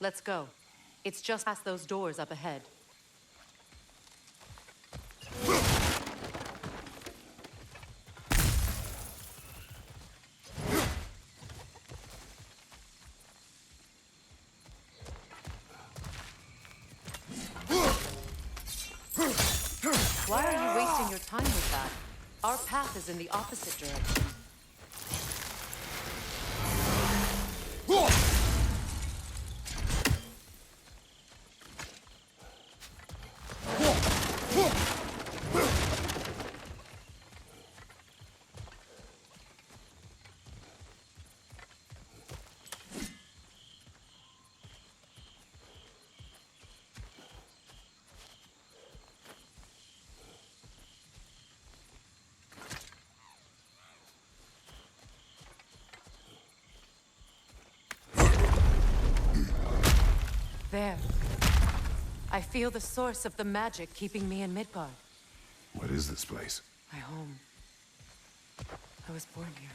Let's go. It's just past those doors up ahead. Why are you wasting your time with that? Our path is in the opposite direction. There. I feel the source of the magic keeping me in Midgard. What is this place? My home. I was born here.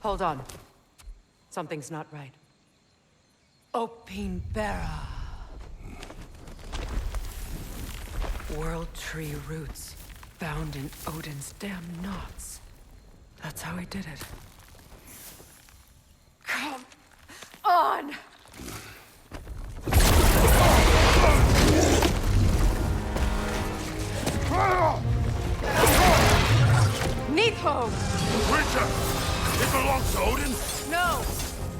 Hold on. Something's not right. Opinbera. World tree roots found in Odin's damn knots. That's how he did it. Come on! Neathho! Creature! It belongs to Odin? No!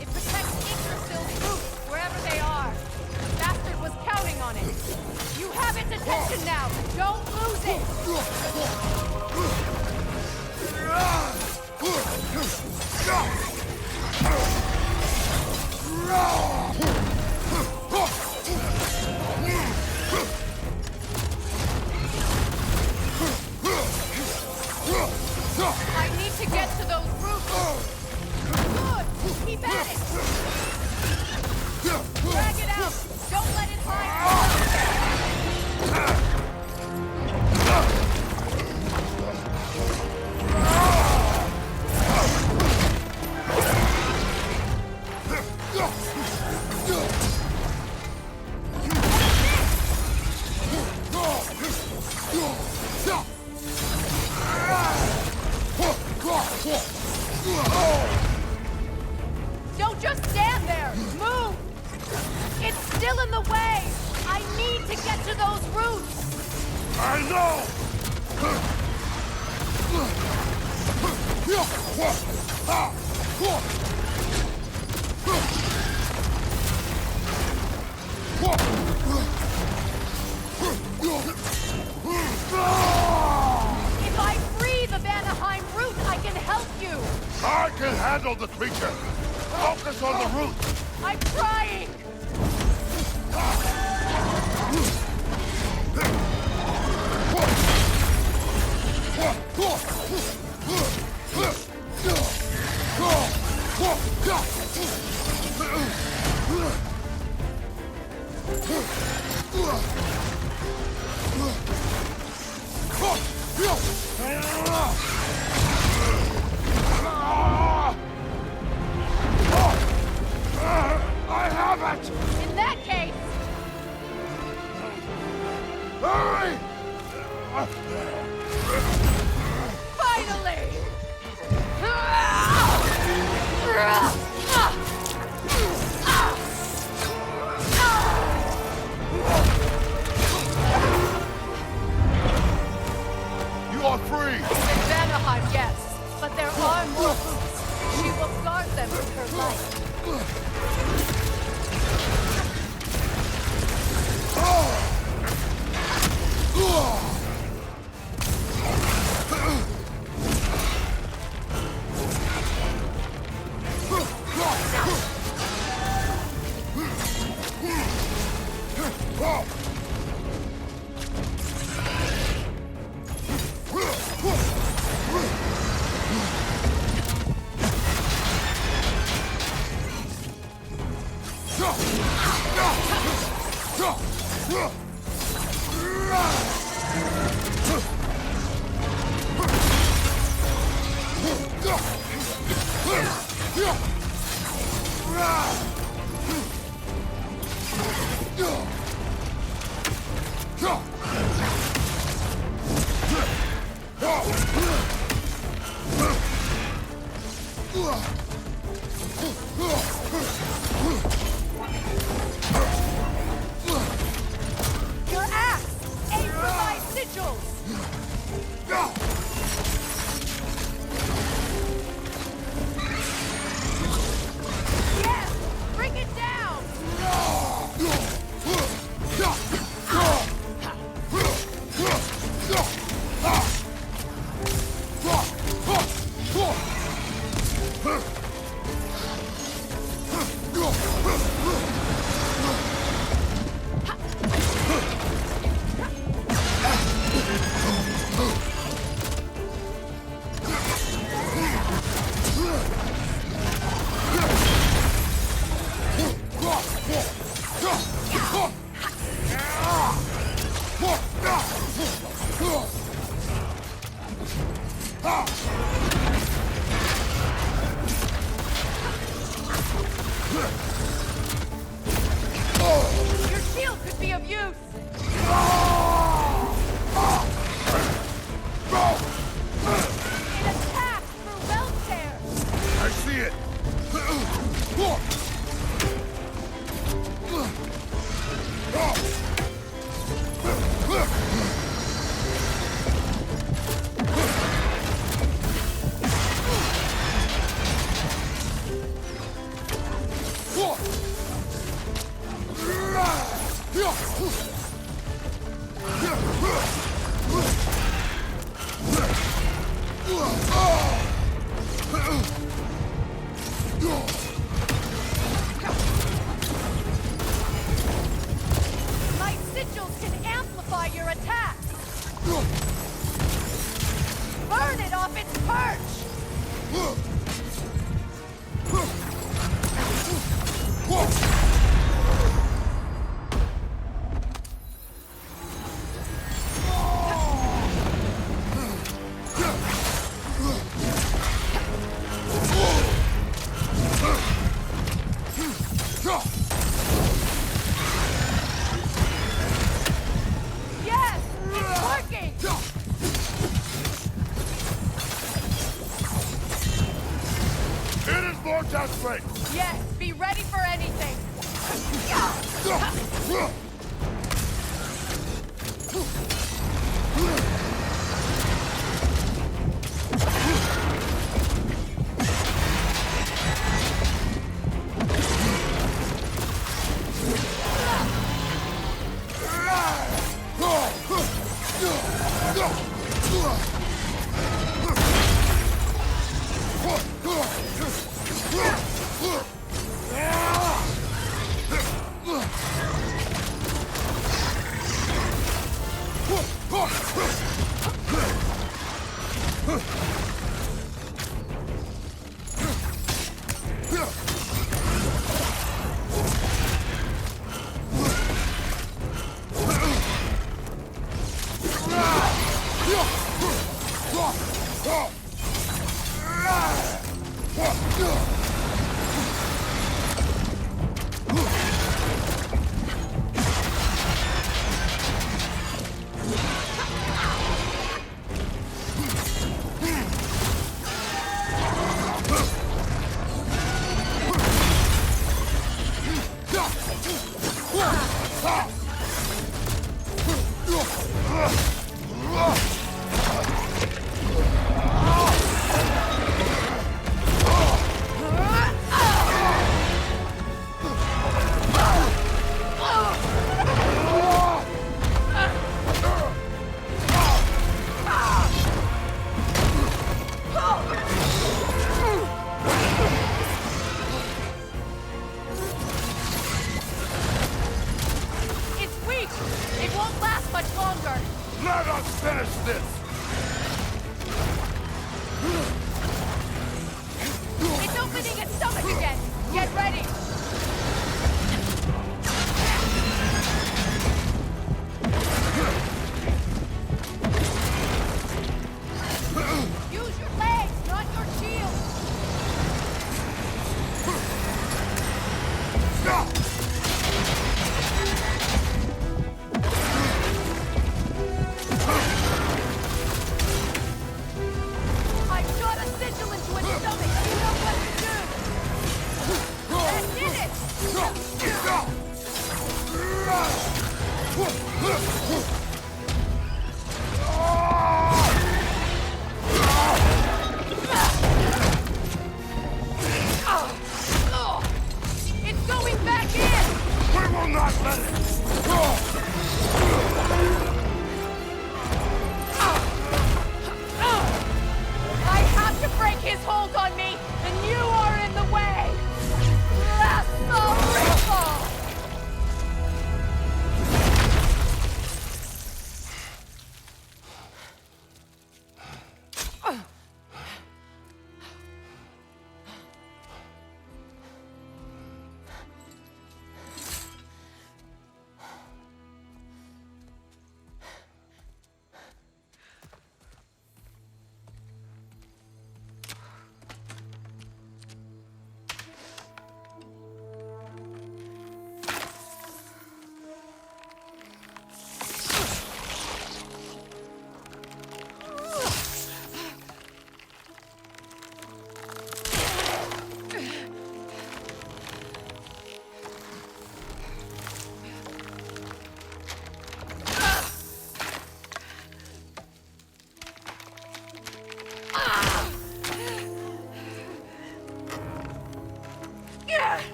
It protects Yggdrasil's roots, wherever they are. The bastard was counting on it. You have its attention now! Don't lose it! I need to get to those roots! Good! Keep at it! Drag it out! Don't let it hide! Don't just stand there! Move! It's still in the way! I need to get to those roots! I know! If I free the Vanaheim root, I can help you! I can handle the creature! Focus on the root! I'm trying! I have it! In that case, Hurry! finally! You are free! In Vanaheim, yes, but there are more roots. She will guard them with her life. Your axe! Aim for my sigils! Yes! Bring it down! Your shield could be of use! It attacks through belt tear! I see it! My sigils can amplify your attacks! Burn it off its perch! Yes! It's working! It is more desperate! Yes, be ready for anything!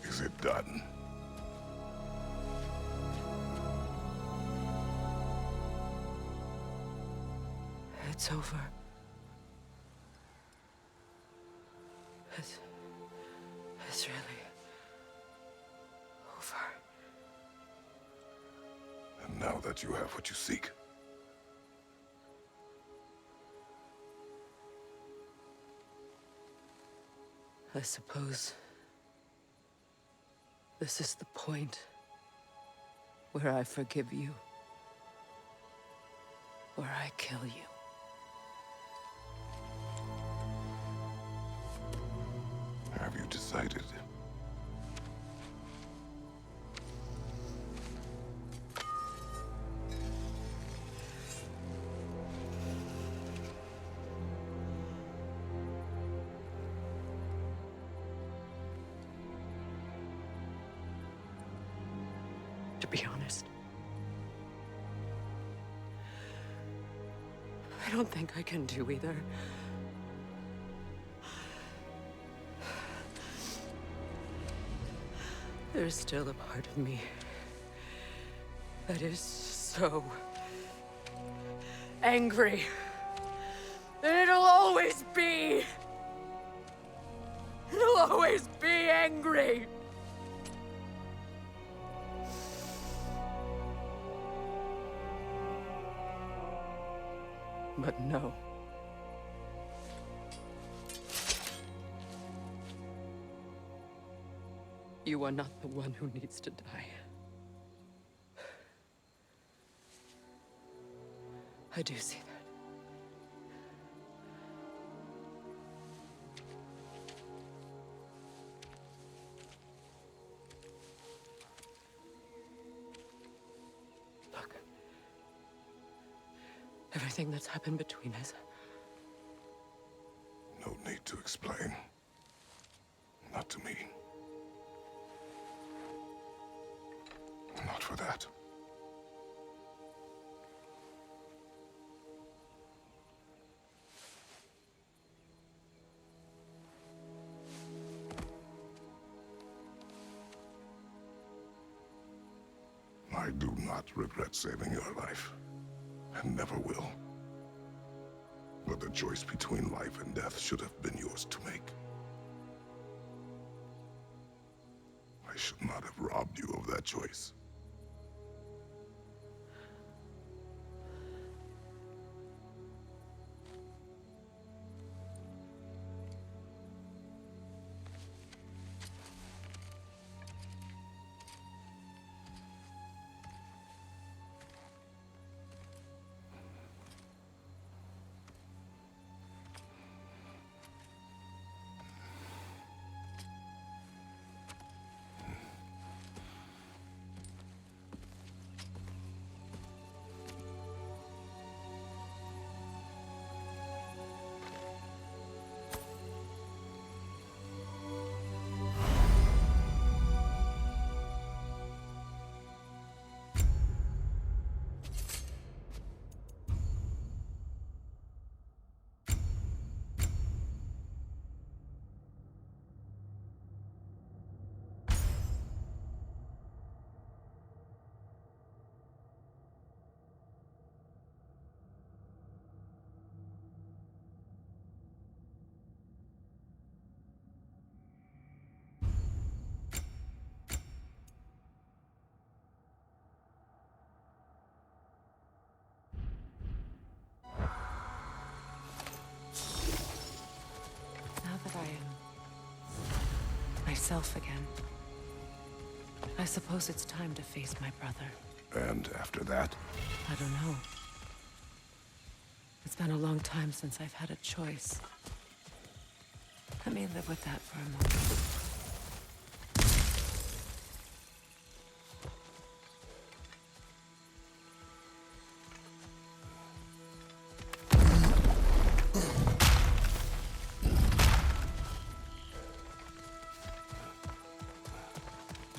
Is it done? It's over. It's really over. And now that you have what you seek, I suppose this is the point where I forgive you, where I kill you. have you decided? To be honest, I don't think I can do either. There's still a part of me that is so angry. And it'll always be. It'll always be angry. But no. You are not the one who needs to die. I do see that. Look. Everything that's happened between us. No need to explain. Not to me. Not for that. I do not regret saving your life, and never will. But the choice between life and death should have been yours to make. I should not have robbed you of that choice. Now that I am myself again, I suppose it's time to face my brother. And after that? I don't know. It's been a long time since I've had a choice. Let me live with that for a moment.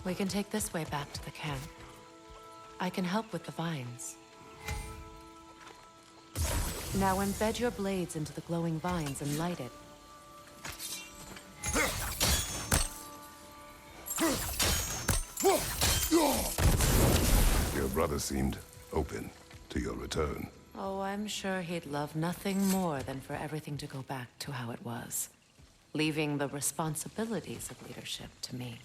We can take this way back to the camp. I can help with the vines. Now embed your blades into the glowing vines and light it. Your brother seemed open to your return. Oh, I'm sure he'd love nothing more than for everything to go back to how it was, leaving the responsibilities of leadership to me.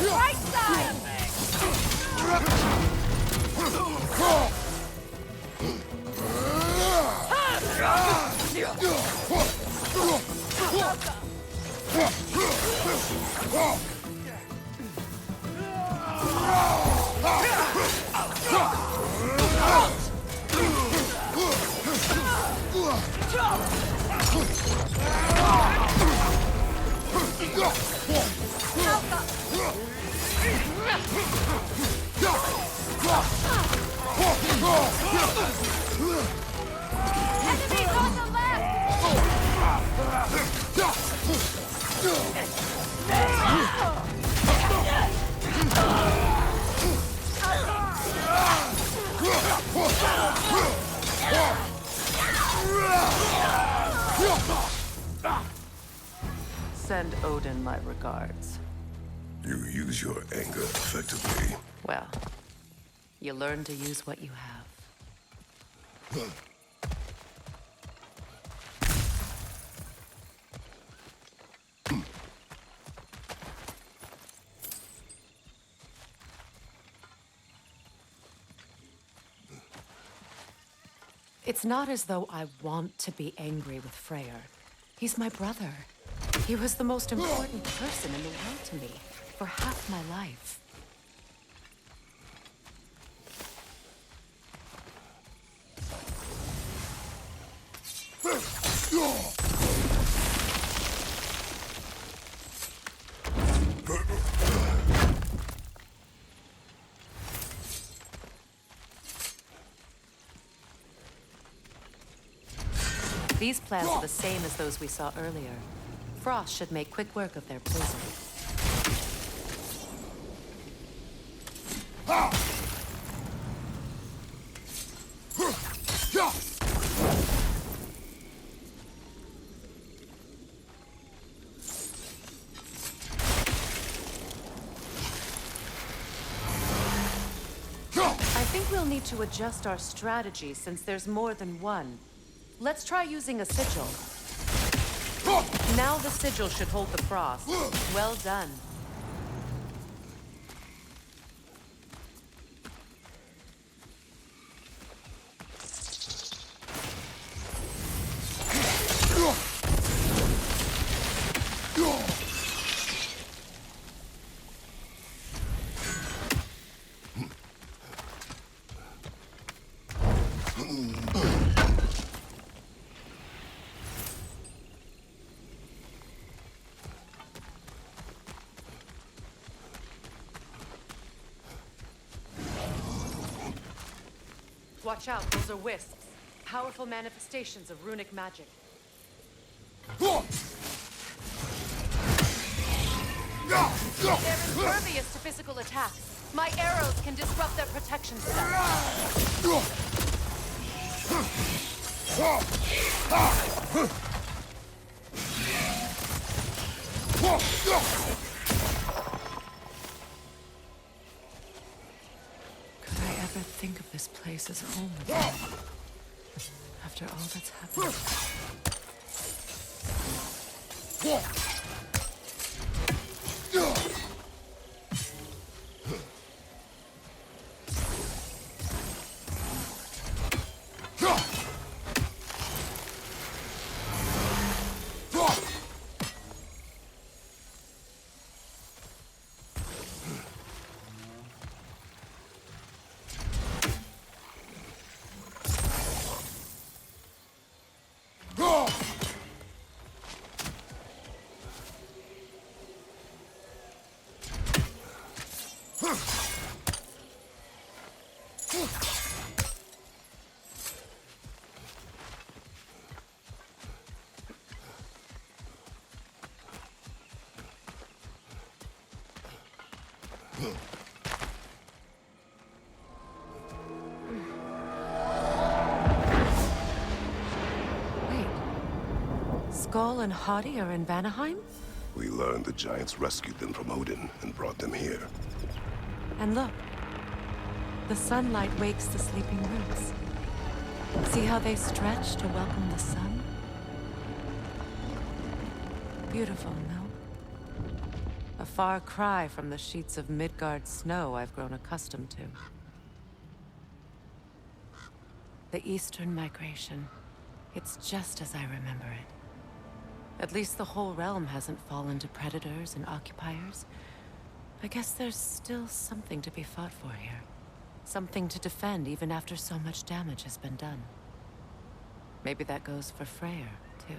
Right side! Enemies on the left! Send Odin my regards. You use your anger effectively. Well, you learn to use what you have. It's not as though I want to be angry with Freyr. He's my brother. He was the most important person in the world to me for half my life. These plants are the same as those we saw earlier. Frost should make quick work of their poison. I think we'll need to adjust our strategy since there's more than one. Let's try using a sigil. Now the sigil should hold the frost. Well done. Watch out, those are wisps. Powerful manifestations of runic magic. They're impervious to physical attacks. My arrows can disrupt their protection spell. Could I ever think of this place as home again? After all that's happened. Wait. Skull and Hati are in Vanaheim? We learned the giants rescued them from Odin and brought them here. And look. The sunlight wakes the sleeping roots. See how they stretch to welcome the sun? Beautiful, no? A far cry from the sheets of Midgard snow I've grown accustomed to. The Eastern Migration. It's just as I remember it. At least the whole realm hasn't fallen to predators and occupiers. I guess there's still something to be fought for here. Something to defend even after so much damage has been done. Maybe that goes for Freyr, too.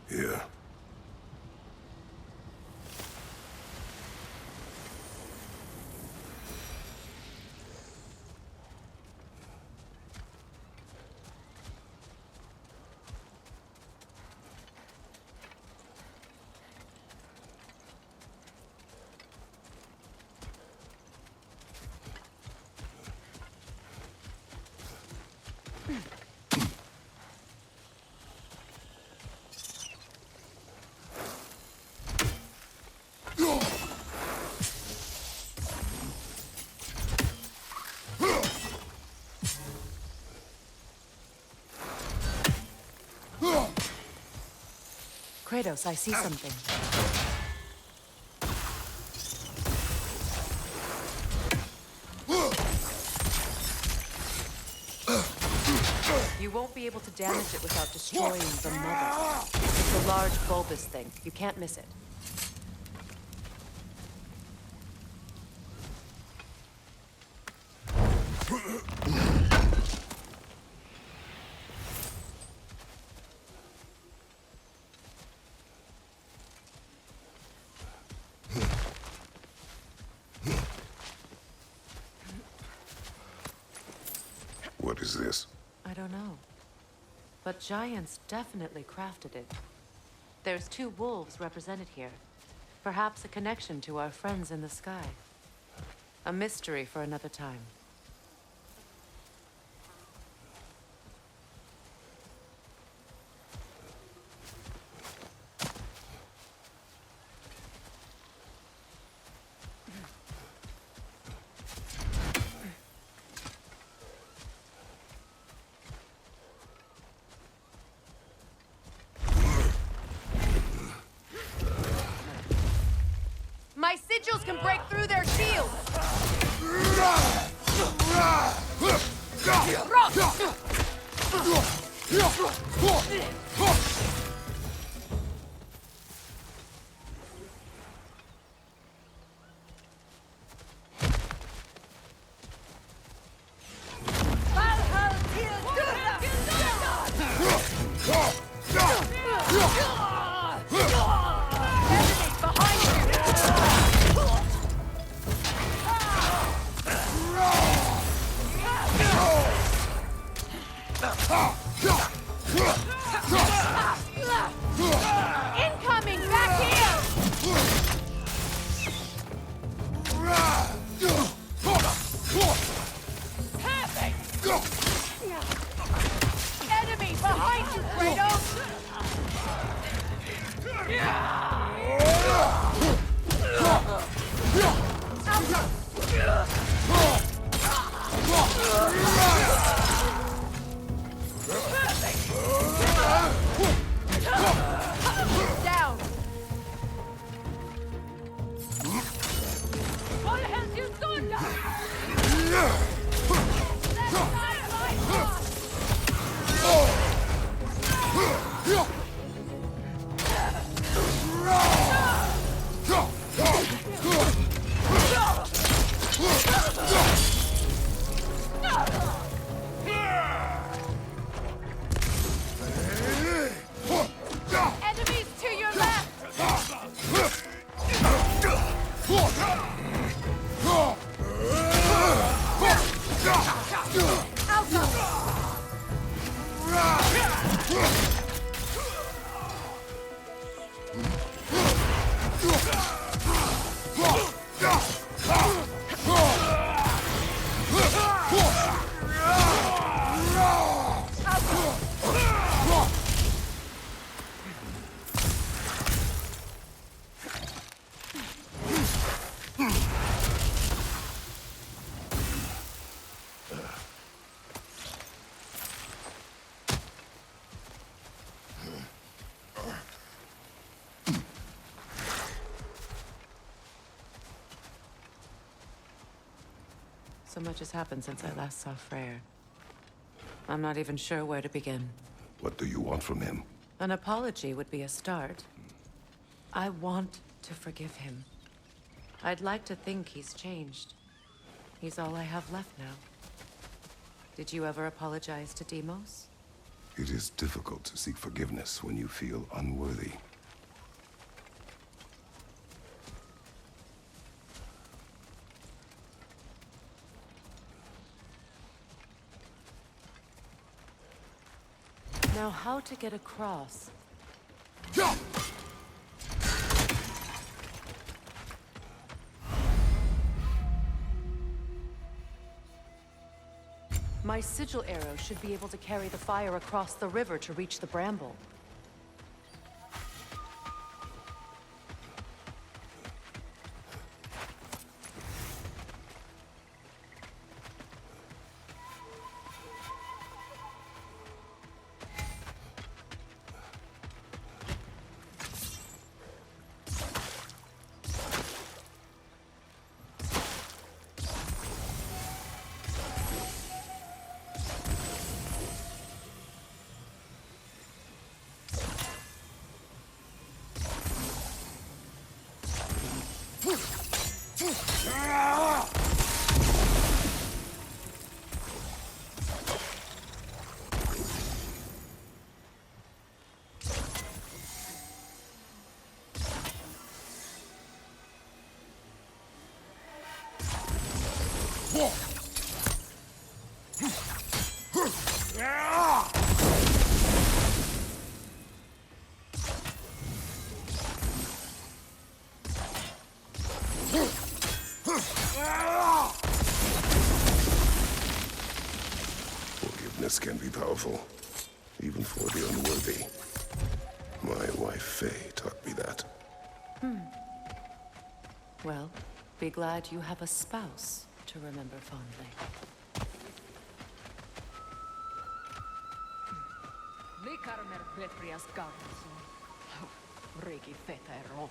Yeah. Kratos, I see something. You won't be able to damage it without destroying the mother. It's a large bulbous thing. You can't miss it. What is this? I don't know. But giants definitely crafted it. There's 2 wolves represented here. Perhaps a connection to our friends in the sky. A mystery for another time. My sigils can break through their shields! Incoming! Back here! Enemy behind you, Kratos! Down! What has you done? So much has happened since I last saw Freyr. I'm not even sure where to begin. What do you want from him? An apology would be a start. I want to forgive him. I'd like to think he's changed. He's all I have left now. Did you ever apologize to Deimos? It is difficult to seek forgiveness when you feel unworthy. Now, how to get across? My sigil arrow should be able to carry the fire across the river to reach the bramble. Forgiveness can be powerful, even for the unworthy. My wife, Faye, taught me that. Well, be glad you have a spouse to remember fondly. Likarmer Petrias Garrison. Riki Fetero.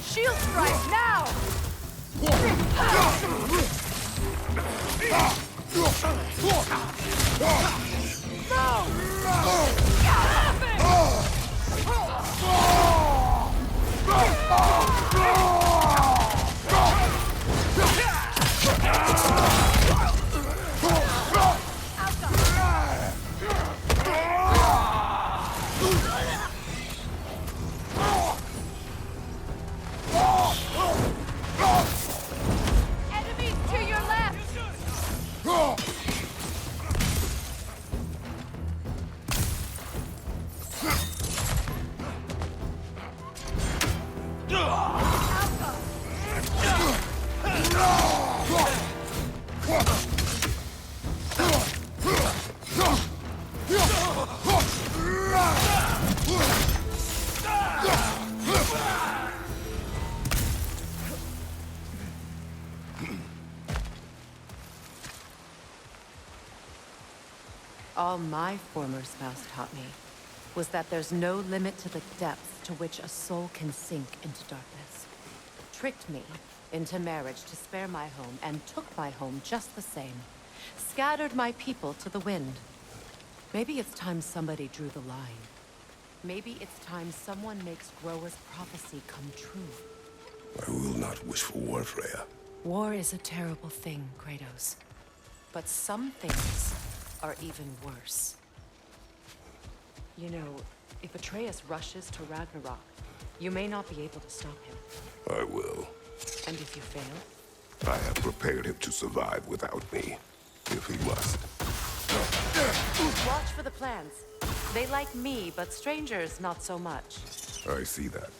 Shield strike now! Enemies to your left! All my former spouse taught me was that there's no limit to the depths to which a soul can sink into darkness. Tricked me into marriage to spare my home and took my home just the same. Scattered my people to the wind. Maybe it's time somebody drew the line. Maybe it's time someone makes Groa's prophecy come true. I will not wish for war, Freya. War is a terrible thing, Kratos. But some things are even worse. You know, if Atreus rushes to Ragnarok, you may not be able to stop him. I will. And if you fail? I have prepared him to survive without me, if he must. Watch for the plants. They like me, but strangers not so much. I see that.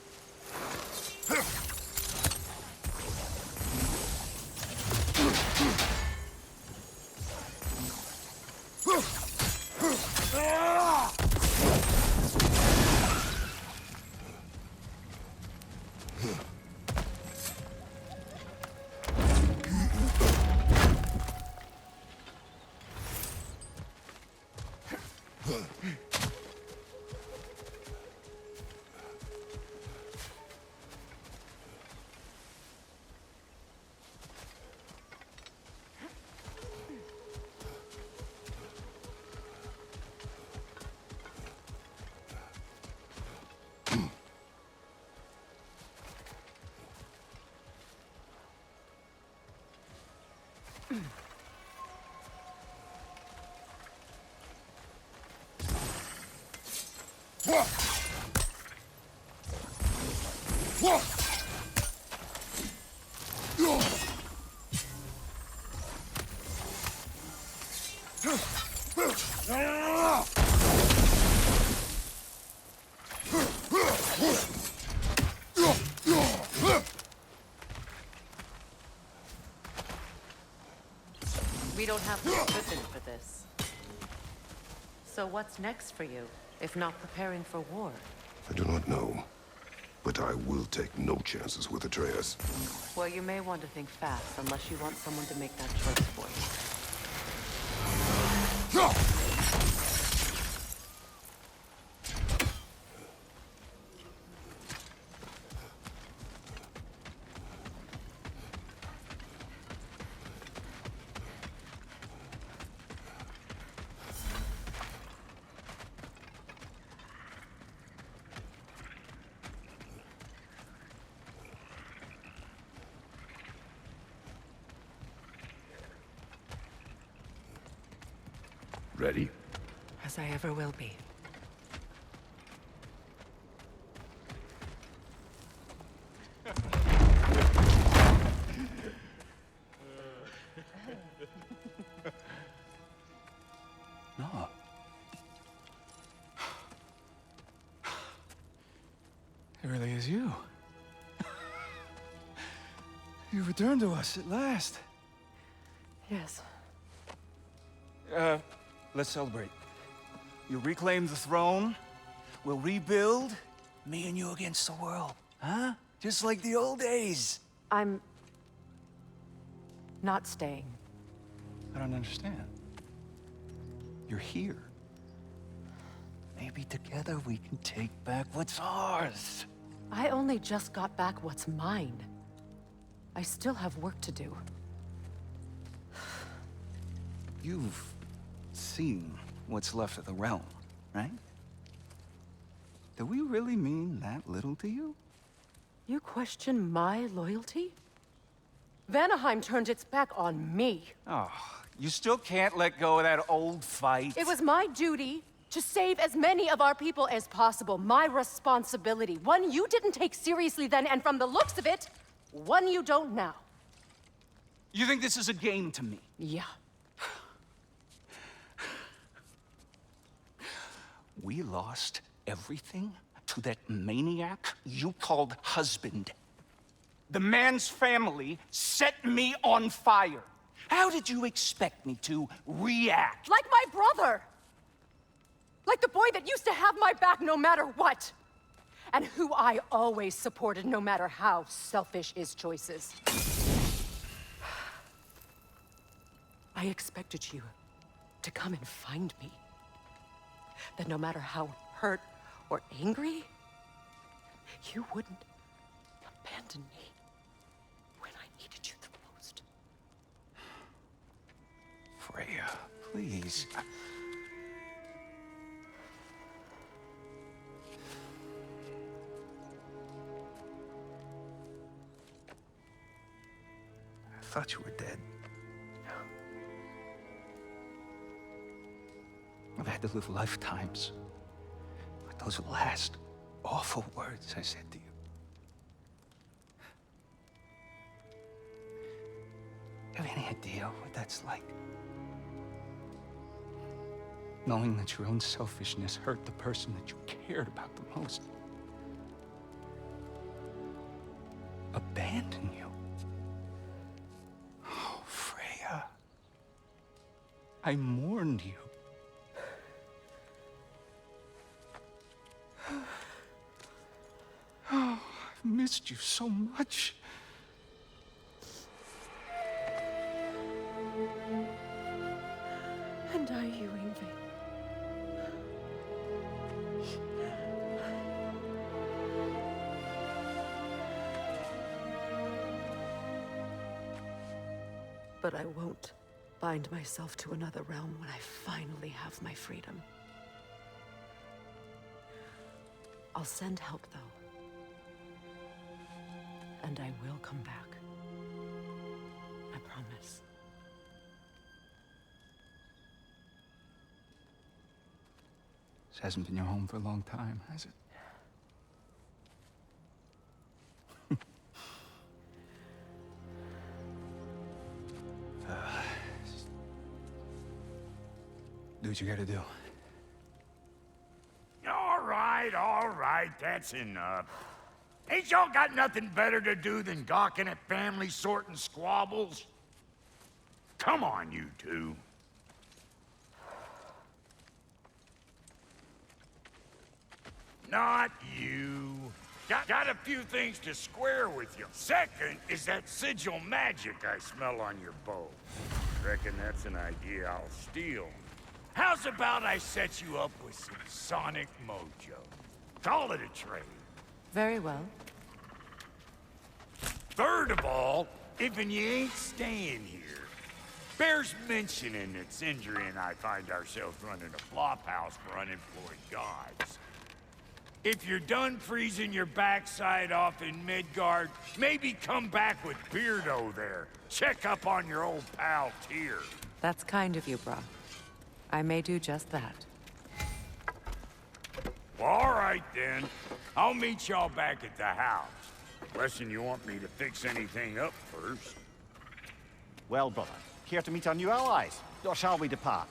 We don't have the equipment for this. So what's next for you, if not preparing for war? I do not know, but I will take no chances with Atreus. Well, you may want to think fast, unless you want someone to make that choice for you. Ready? As I ever will be. No. It really is you. You returned to us at last. Yes. Let's celebrate. You reclaim the throne, we'll rebuild, me and you against the world. Huh? Just like the old days. I'm... not staying. I don't understand. You're here. Maybe together we can take back what's ours. I only just got back what's mine. I still have work to do. You've seen what's left of the realm, right? Do we really mean that little to you? You question my loyalty? Vanaheim turned its back on me. Oh, you still can't let go of that old fight? It was my duty to save as many of our people as possible. My responsibility. One you didn't take seriously then, and from the looks of it, one you don't now. You think this is a game to me? Yeah. We lost everything to that maniac you called husband. The man's family set me on fire. How did you expect me to react? Like my brother! Like the boy that used to have my back no matter what! And who I always supported no matter how selfish his choices. I expected you to come and find me. That no matter how hurt or angry, you wouldn't abandon me when I needed you the most. Freya, please. I thought you were dead. I've had to live lifetimes with those last awful words I said to you. Have any idea what that's like? Knowing that your own selfishness hurt the person that you cared about the most. Abandon you. Oh, Freya. I mourned you missed you so much. And are you, Yngvi? But I won't bind myself to another realm when I finally have my freedom. I'll send help, though. And I will come back. I promise. This hasn't been your home for a long time, has it? Do what you gotta do. All right, that's enough. Ain't y'all got nothing better to do than gawking at family sorting squabbles? Come on, you two. Not you. Got a few things to square with you. Second is that sigil magic I smell on your bow. Reckon that's an idea I'll steal. How's about I set you up with some sonic mojo? Call it a trade. Very well. Third of all, if you ain't staying here, bears mentioning that Sindri and I find ourselves running a flop house for unemployed gods. If you're done freezing your backside off in Midgard, maybe come back with Beardo there. Check up on your old pal Tyr. That's kind of you, Brock. I may do just that. Well, all right then. I'll meet y'all back at the house. Unless you want me to fix anything up first. Well, brother, care to meet our new allies? Or shall we depart?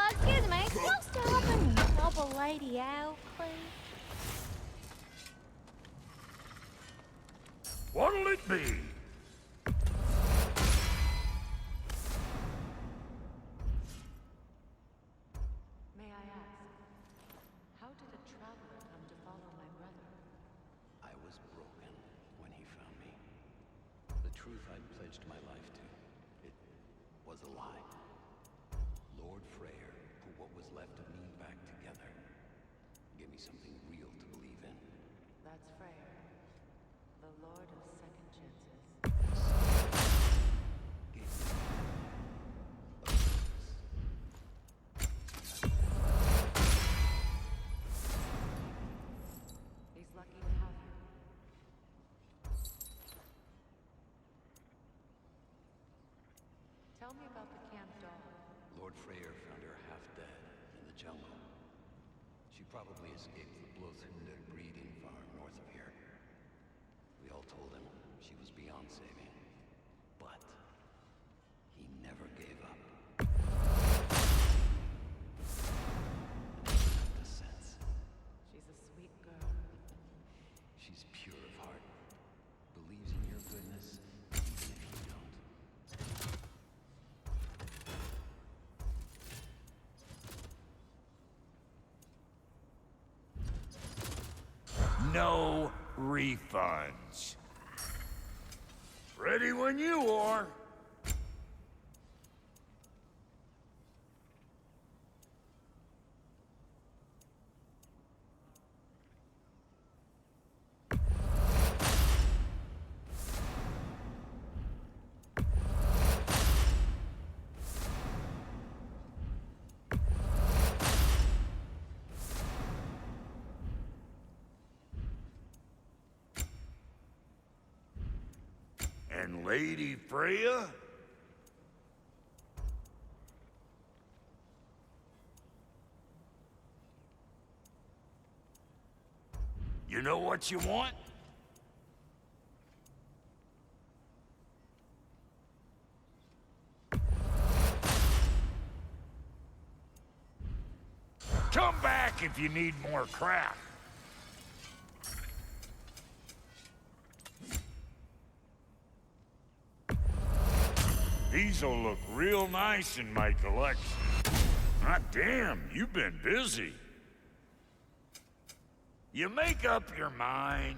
Excuse me, can you stop and help a lady out, please? What'll it be? May I ask, how did a traveler come to follow my brother? I was broken when he found me. The truth I'd pledged my life to, it was a lie. Lord Freyr put what was left of me back together. Gave me something real to believe in. That's Freyr, the Lord of Second Chances. Gave me a purpose. He's lucky to have you. Tell me about the camp dog. Lord Freyr found her half dead in the jungle. She probably escaped the Blothunde breeding farm north of here. We all told him she was beyond saving. But he never gave up. And he had the sense. She's a sweet girl. She's pure of heart. Believes in your goodness, even if you don't. No refunds. Ready when you are. And Lady Freya? You know what you want? Come back if you need more crap. These'll look real nice in my collection. Hot damn, you've been busy. You make up your mind.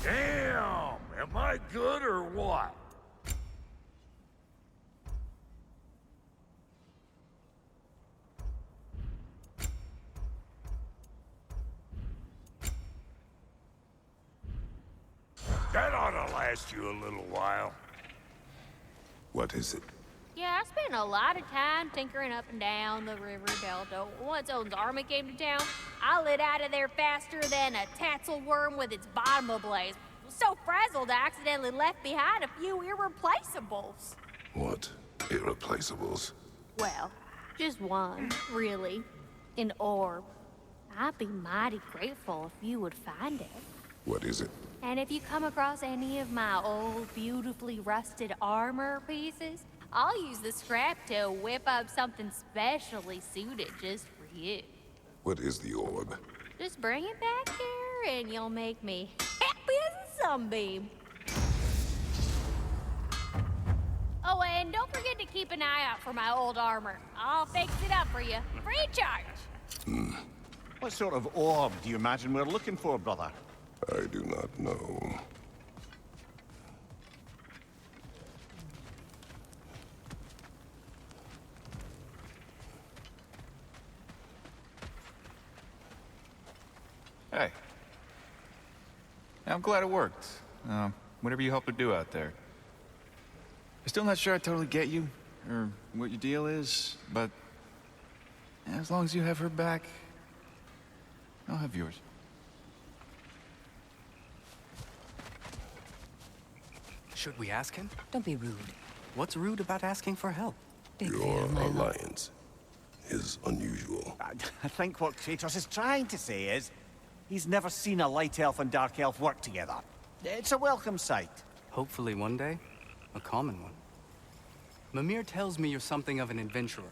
Damn! Am I good or what? That ought to last you a little while. What is it? Yeah, I spent a lot of time tinkering up and down the river delta. Once Odin's army came to town, I lit out of there faster than a tassel worm with its bottom ablaze. So frazzled, I accidentally left behind a few irreplaceables. What? Irreplaceables? Well, just one, really. An orb. I'd be mighty grateful if you would find it. What is it? And if you come across any of my old, beautifully rusted armor pieces, I'll use the scrap to whip up something specially suited just for you. What is the orb? Just bring it back here and you'll make me happy as a sunbeam. Oh, and don't forget to keep an eye out for my old armor. I'll fix it up for you, free of charge. What sort of orb do you imagine we're looking for, brother? I do not know. Hey. I'm glad it worked. Whatever you helped her do out there. I'm still not sure I totally get you, or what your deal is, but as long as you have her back, I'll have yours. Should we ask him? Don't be rude. What's rude about asking for help? Your alliance is unusual. I think what Kratos is trying to say is, he's never seen a light elf and dark elf work together. It's a welcome sight. Hopefully one day, a common one. Mimir tells me you're something of an adventurer.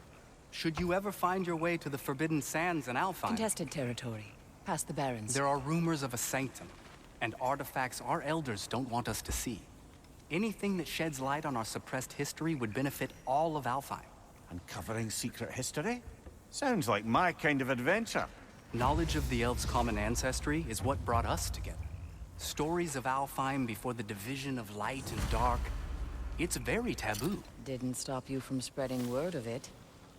Should you ever find your way to the Forbidden Sands in Alfheim... Contested territory. Past the Barrens. There are rumors of a sanctum, and artifacts our elders don't want us to see. Anything that sheds light on our suppressed history would benefit all of Alfheim. Uncovering secret history? Sounds like my kind of adventure. Knowledge of the elves' common ancestry is what brought us together. Stories of Alfheim before the division of light and dark. It's very taboo. Didn't stop you from spreading word of it.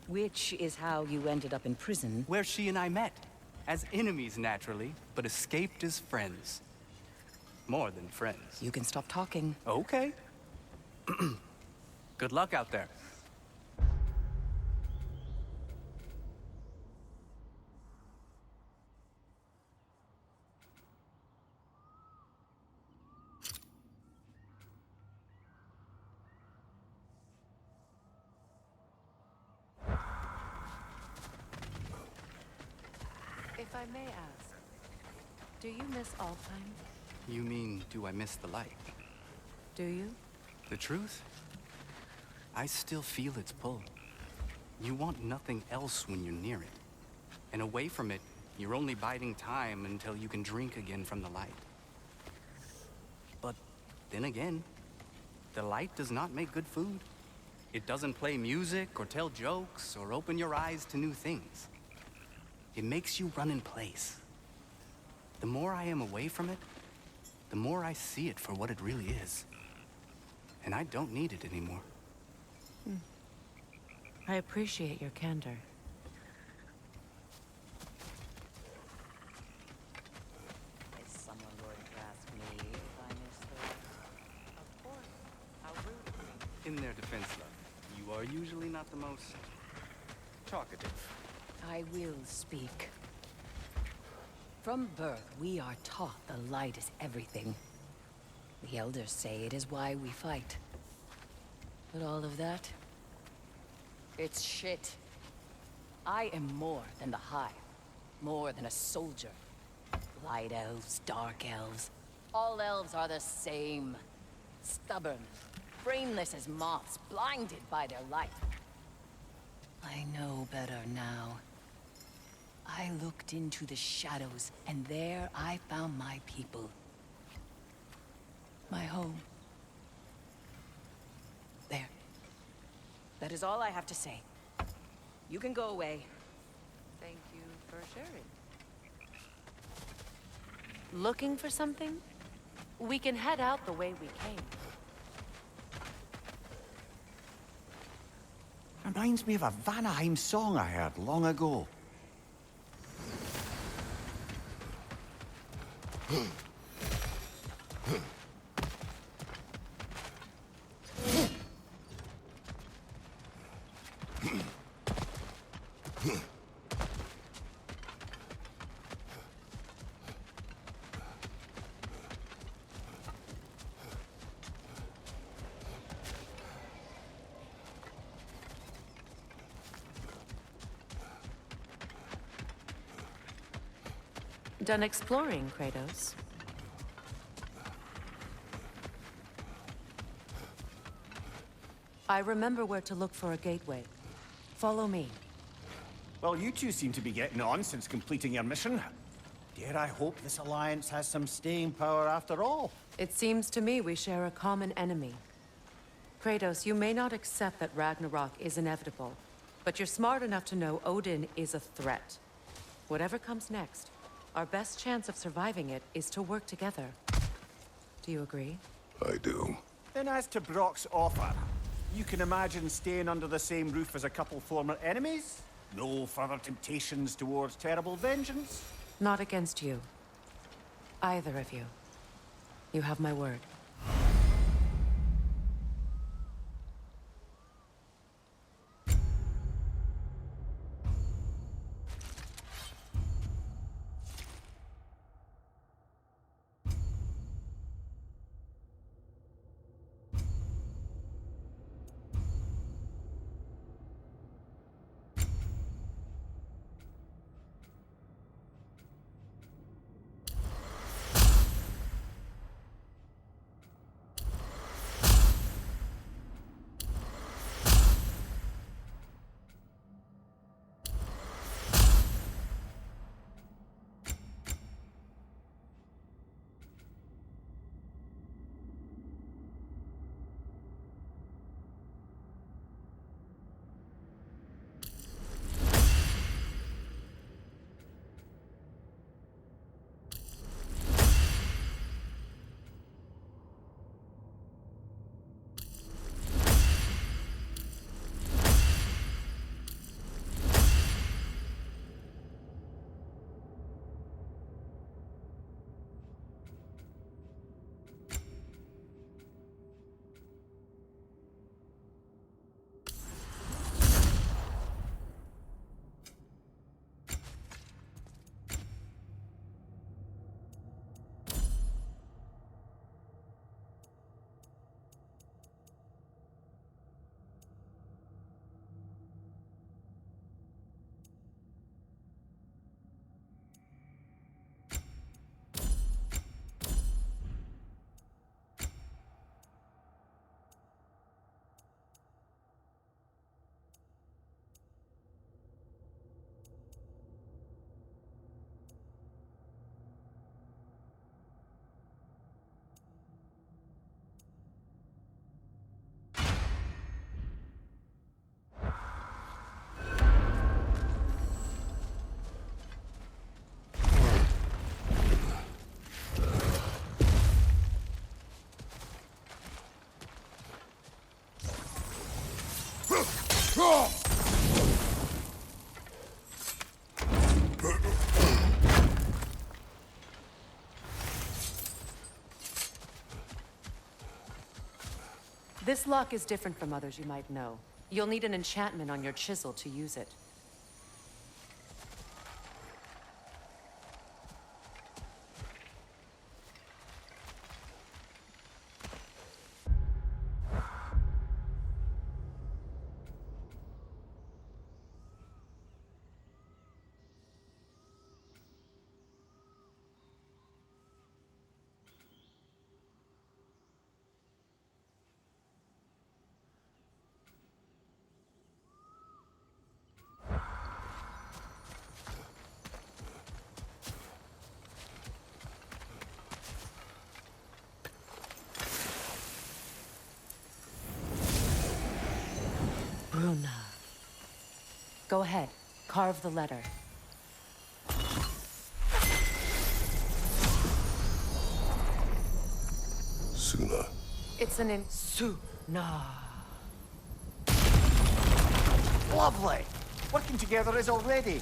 Which is how you ended up in prison. Where she and I met. As enemies, naturally, but escaped as friends. More than friends. You can stop talking. Okay. Good luck out there. If I may ask, do you miss Alfheim? You mean, do I miss the light? Do you? The truth? I still feel its pull. You want nothing else when you're near it. And away from it, you're only biding time until you can drink again from the light. But then again, the light does not make good food. It doesn't play music or tell jokes or open your eyes to new things. It makes you run in place. The more I am away from it, the more I see it for what it really is. And I don't need it anymore. I appreciate your candor. Is someone going to ask me if I miss the light? Of course. How rude. In their defense, love, you are usually not the most talkative. I will speak. From birth, we are taught the light is everything. The elders say it is why we fight. But all of that, it's shit. I am more than the Hive, more than a soldier. Light elves, dark elves, all elves are the same. Stubborn, brainless as moths, blinded by their light. I know better now. I looked into the shadows, and there I found my people. My home. That is all I have to say. You can go away. Thank you for sharing. Looking for something? We can head out the way we came. Reminds me of a Vanaheim song I heard long ago. Done exploring, Kratos? I remember where to look for a gateway. Follow me. Well, you two seem to be getting on since completing your mission. Dare I hope this alliance has some staying power after all? It seems to me we share a common enemy. Kratos, you may not accept that Ragnarok is inevitable, but you're smart enough to know Odin is a threat. Whatever comes next, our best chance of surviving it is to work together. Do you agree? I do. Then as to Brock's offer, you can imagine staying under the same roof as a couple former enemies? No further temptations towards terrible vengeance? Not against you. Either of you. You have my word. This lock is different from others you might know. You'll need an enchantment on your chisel to use it. Go ahead. Carve the letter. Suna. It's an Suna. Lovely! Working together is already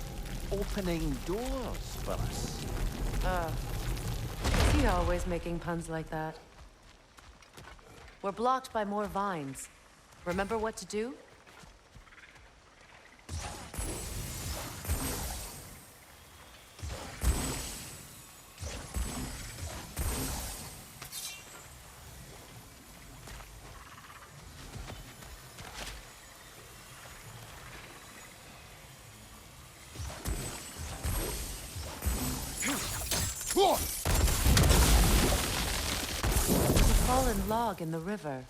opening doors for us. Is he always making puns like that? We're blocked by more vines. Remember what to do? Fallen log in the river.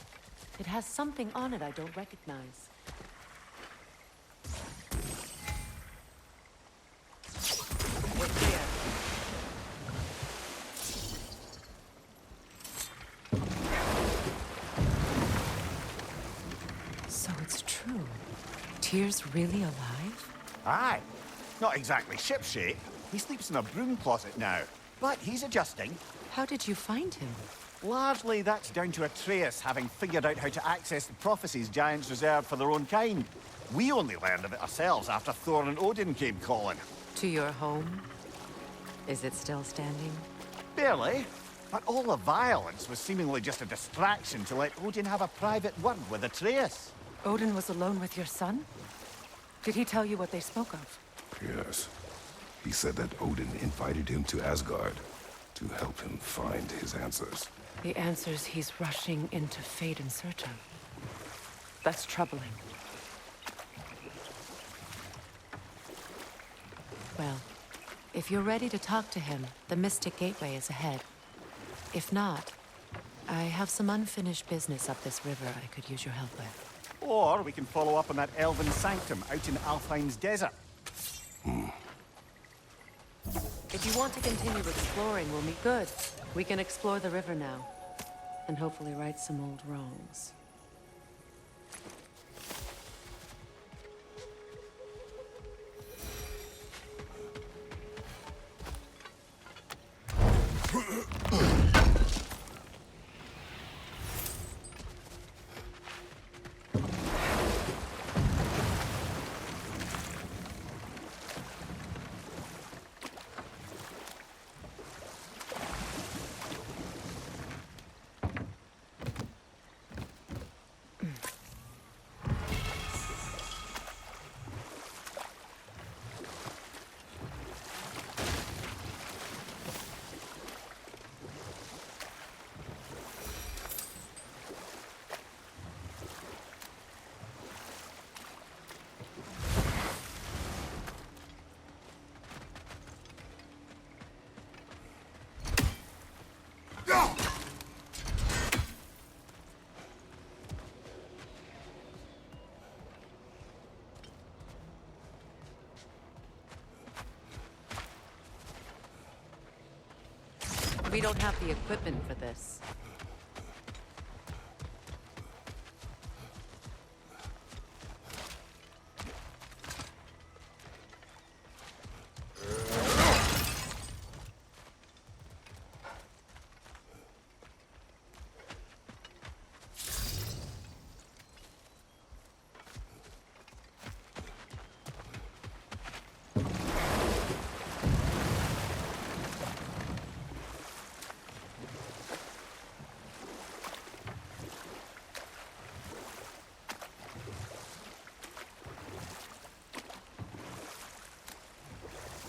It has something on it I don't recognize. We're clear. So it's true. Tyr's really alive? Aye. Not exactly shipshape. He sleeps in a broom closet now. But he's adjusting. How did you find him? Largely, that's down to Atreus having figured out how to access the prophecies giants reserved for their own kind. We only learned of it ourselves after Thor and Odin came calling. To your home? Is it still standing? Barely. But all the violence was seemingly just a distraction to let Odin have a private word with Atreus. Odin was alone with your son? Did he tell you what they spoke of? Yes. He said that Odin invited him to Asgard to help him find his answers. The answers he's rushing into fate in search of. That's troubling. Well, if you're ready to talk to him, the Mystic Gateway is ahead. If not, I have some unfinished business up this river I could use your help with. Or we can follow up on that elven sanctum out in Alfheim's desert. If you want to continue exploring, we'll meet good. We can explore the river now, and hopefully right some old wrongs. We don't have the equipment for this.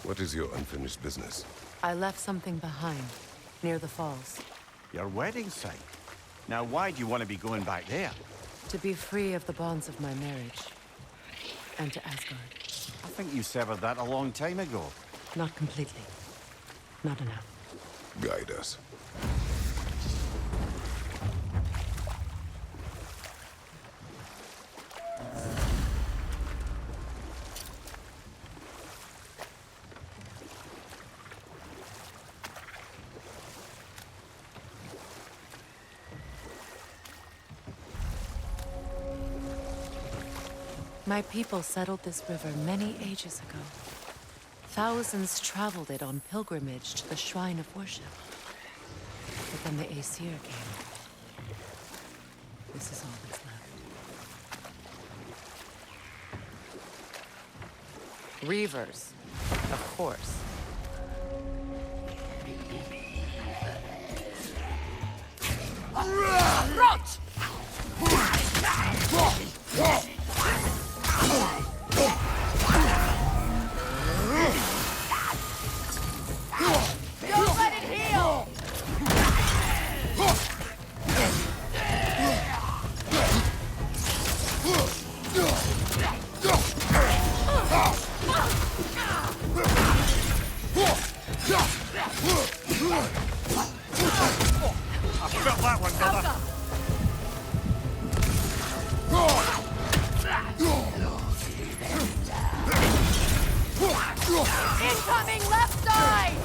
What is your unfinished business? I left something behind, near the falls. Your wedding site. Now, why do you want to be going back there? To be free of the bonds of my marriage. And to Asgard. I think you severed that a long time ago. Not completely. Not enough. Guide us. My people settled this river many ages ago. Thousands traveled it on pilgrimage to the shrine of worship. But then the Aesir came. This is all that's left. Reavers, of course. Roach! Don't let it heal! I felt that one, brother. Incoming left side!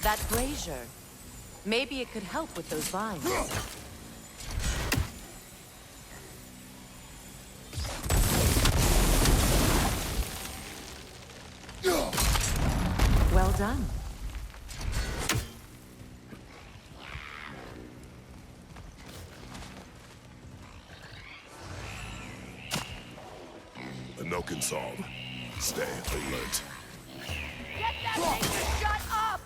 That brazier. Maybe it could help with those vines. Well done. No console. Stay alert. Get that thing to shut up!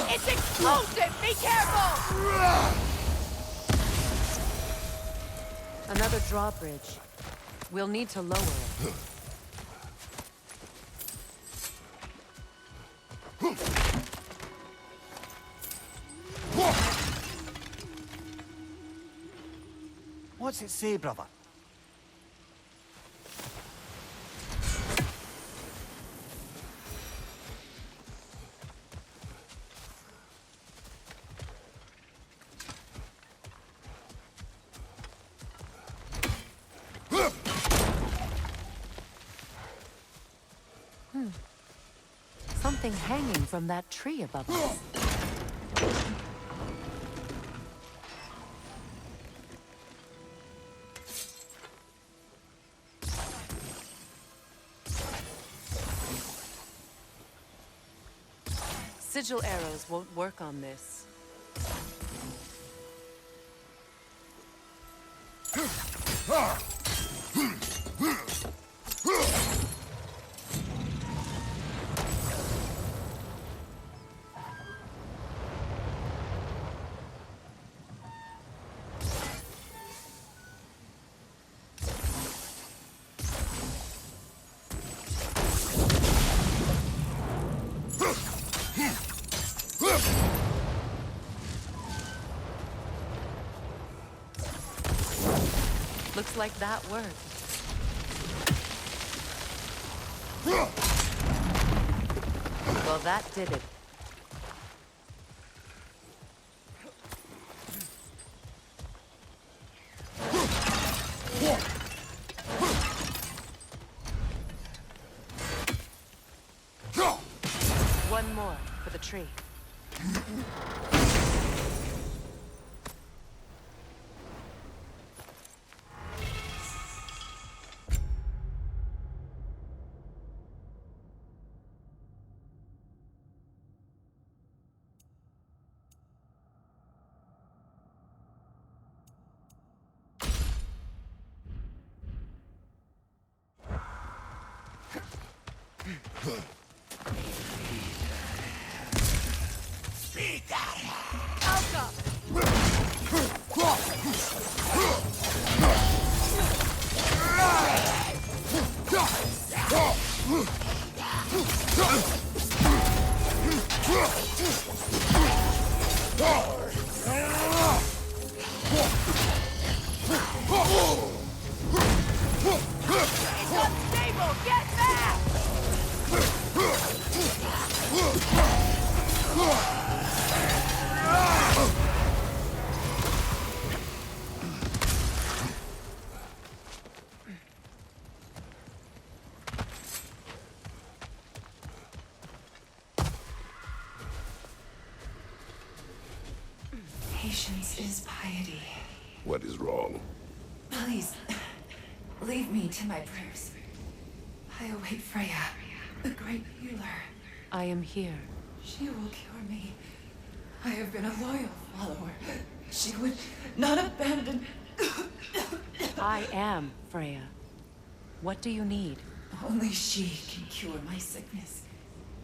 It's explosive! Be careful! Another drawbridge. We'll need to lower it. What's it say, brother? Something hanging from that tree above us. Sigil arrows won't work on this. Looks like that worked. Well, that did it. One more for the tree. Patience is piety. What is wrong? Please, leave me to my prayers. I await Freya, the great healer. I am here. She will cure me. I have been a loyal follower. She would not abandon... I am Freya. What do you need? Only she can cure my sickness.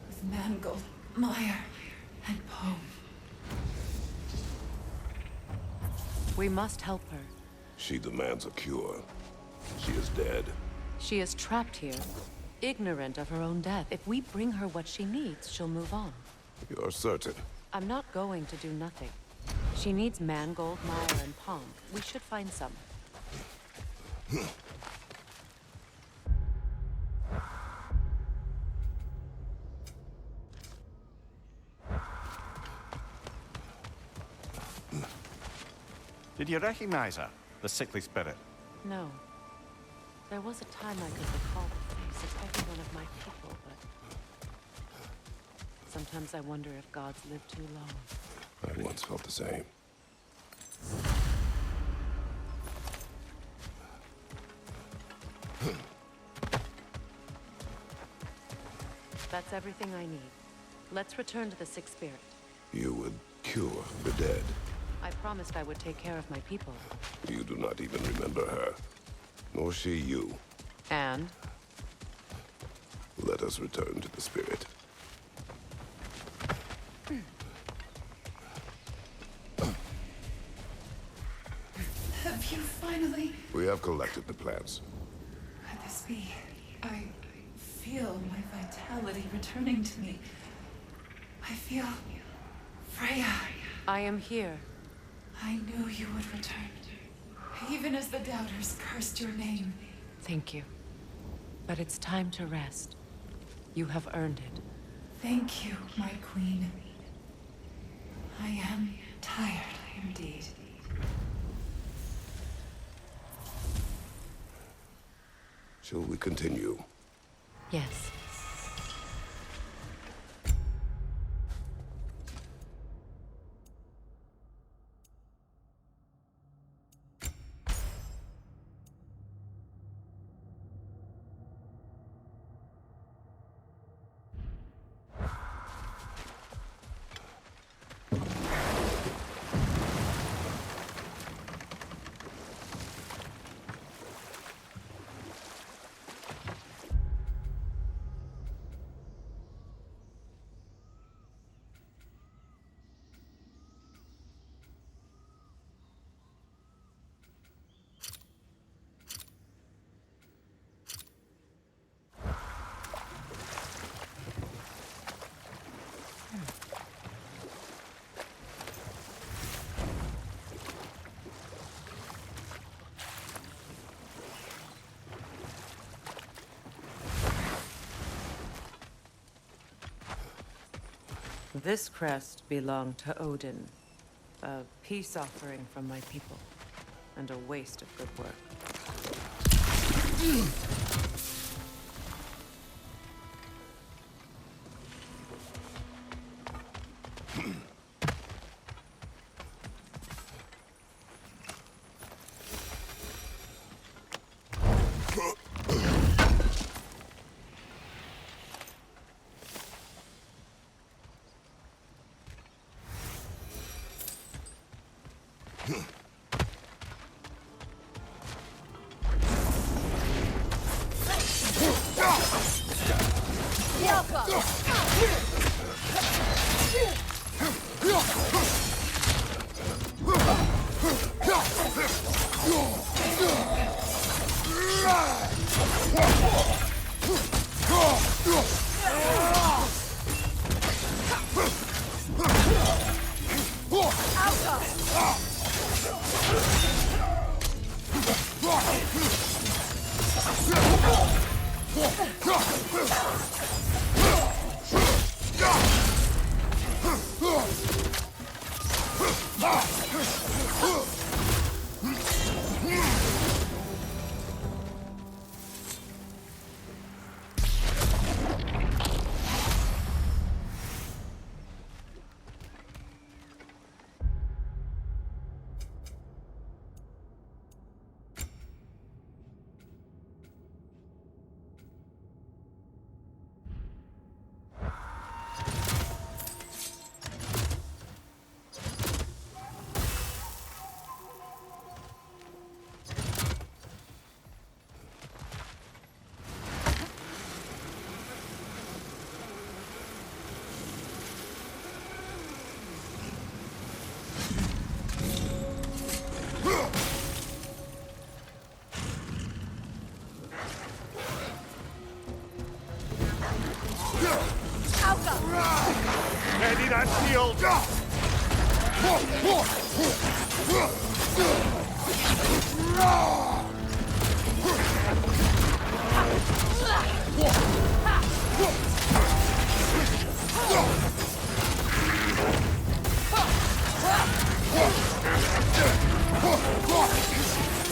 With mangold, mire, and poem. We must help her. She demands a cure. She is dead. She is trapped here, ignorant of her own death. If we bring her what she needs, she'll move on. You're certain? I'm not going to do nothing. She needs mangold, mire, and palm. We should find some. Did you recognize her? The sickly spirit? No. There was a time I could recall the face of every one of my people, but... sometimes I wonder if gods live too long. I once felt the same. That's everything I need. Let's return to the Sixth Spirit. You would cure the dead. I promised I would take care of my people. You do not even remember her. Nor she you. And? Let us return to the spirit. Have you finally... We have collected the plants. Could this be? I feel my vitality returning to me. I feel... Freya. I am here. I knew you would return. Even as the doubters cursed your name. Thank you. But it's time to rest. You have earned it. Thank you, my queen. I am tired indeed. Shall we continue? Yes. This crest belonged to Odin. A peace offering from my people. And a waste of good work. Ready that shield!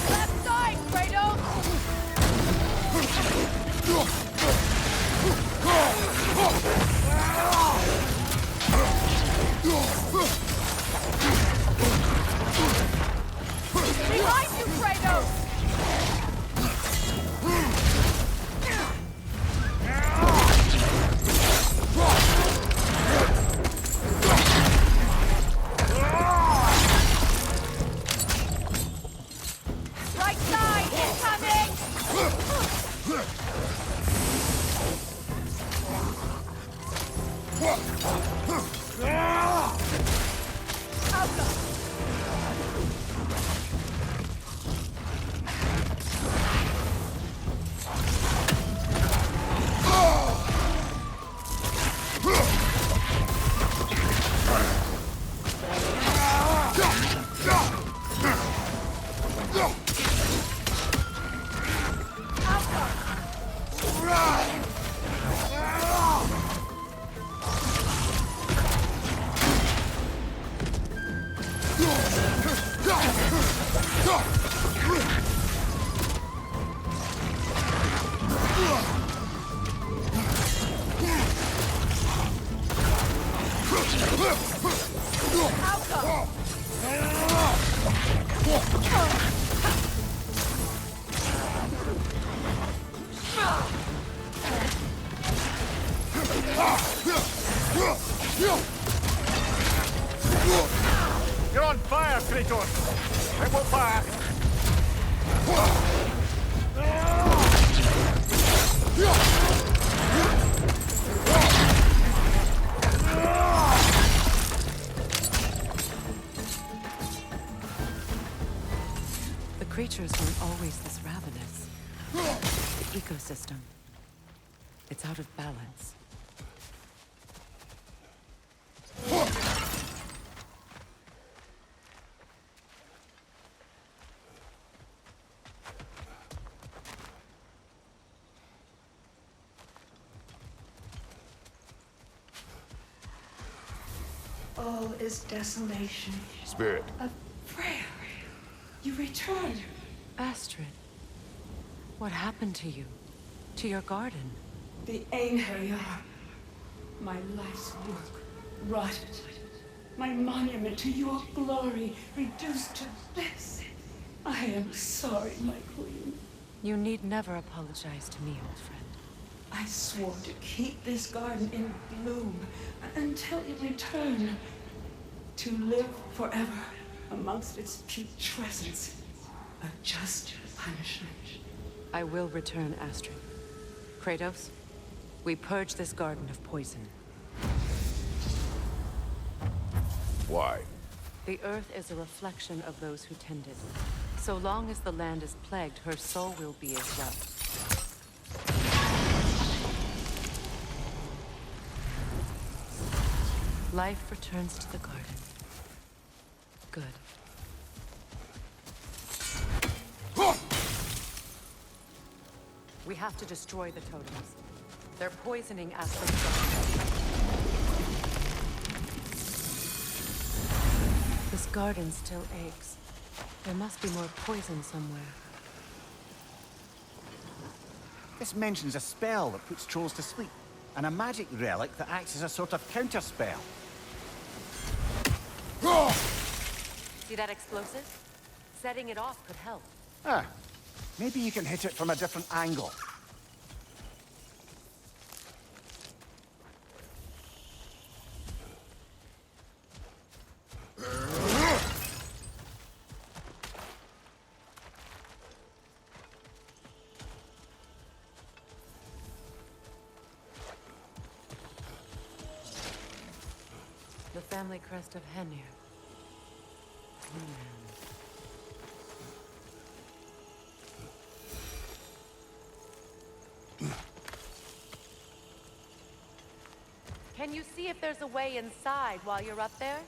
Left side, Kratos! Behind you, Kratos! Right side, incoming! You're on fire, Kratos! I will fire! The creatures weren't always this ravenous. The ecosystem. It's out of balance. all is desolation. Spirit. Freya, you returned. Astrid, what happened to you? To your garden? The Einherjar. My life's work rotted. My monument to your glory reduced to this. I am sorry, my queen. You need never apologize to me, old friend. I swore to keep this garden in bloom until you return. To live forever amongst its putrescence. A just punishment. I will return, Astrid. Kratos, we purge this garden of poison. Why? The earth is a reflection of those who tend it. So long as the land is plagued, her soul will be as well. Life returns to the garden. Good. We have to destroy the totems. They're poisoning Astrid's garden. This garden still aches. There must be more poison somewhere. This mentions a spell that puts trolls to sleep, and a magic relic that acts as a sort of counterspell. See that explosive? Setting it off could help. Ah, maybe you can hit it from a different angle. The family crest of Henir. Can you see if there's a way inside while you're up there?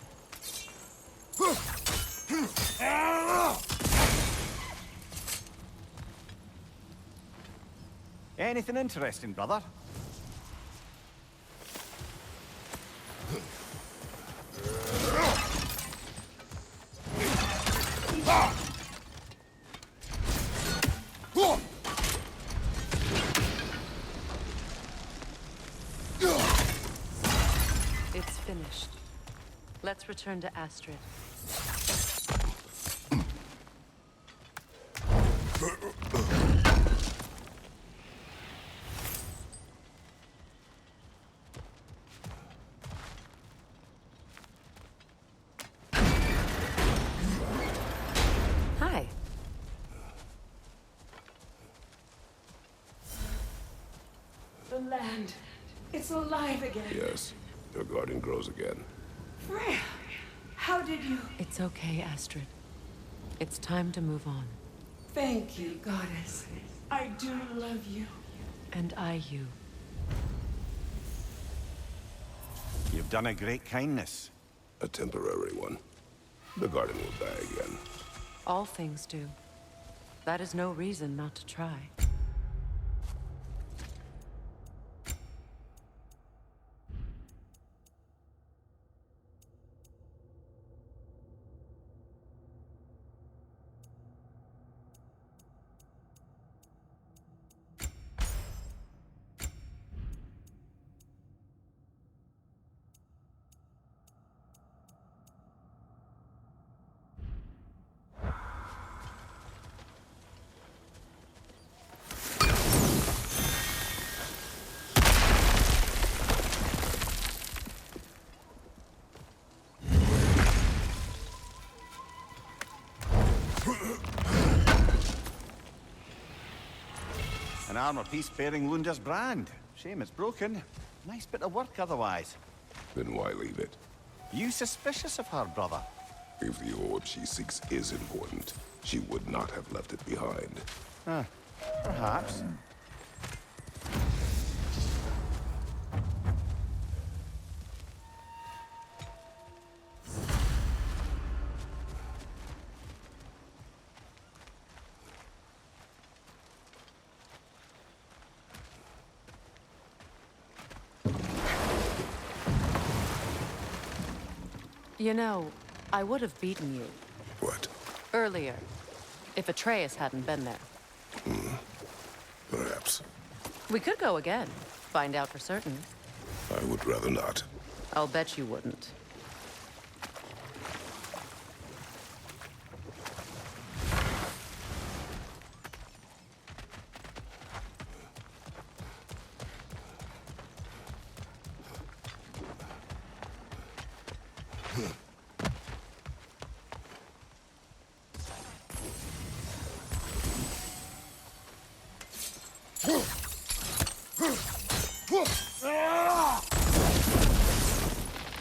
Anything interesting, brother? It's finished. Let's return to Astrid. Hi. The land. It's alive again. Yes, your garden grows again. Freya, how did you... It's okay, Astrid. It's time to move on. Thank you, goddess. I do love you. And I you. You've done a great kindness. A temporary one. The garden will die again. All things do. That is no reason not to try. An armor piece bearing Lunda's brand. Shame it's broken. Nice bit of work otherwise. Then why leave it? You suspicious of her, brother? If the orb she seeks is important, she would not have left it behind. Perhaps. You know, I would have beaten you. What? Earlier, if Atreus hadn't been there. Perhaps. We could go again, find out for certain. I would rather not. I'll bet you wouldn't.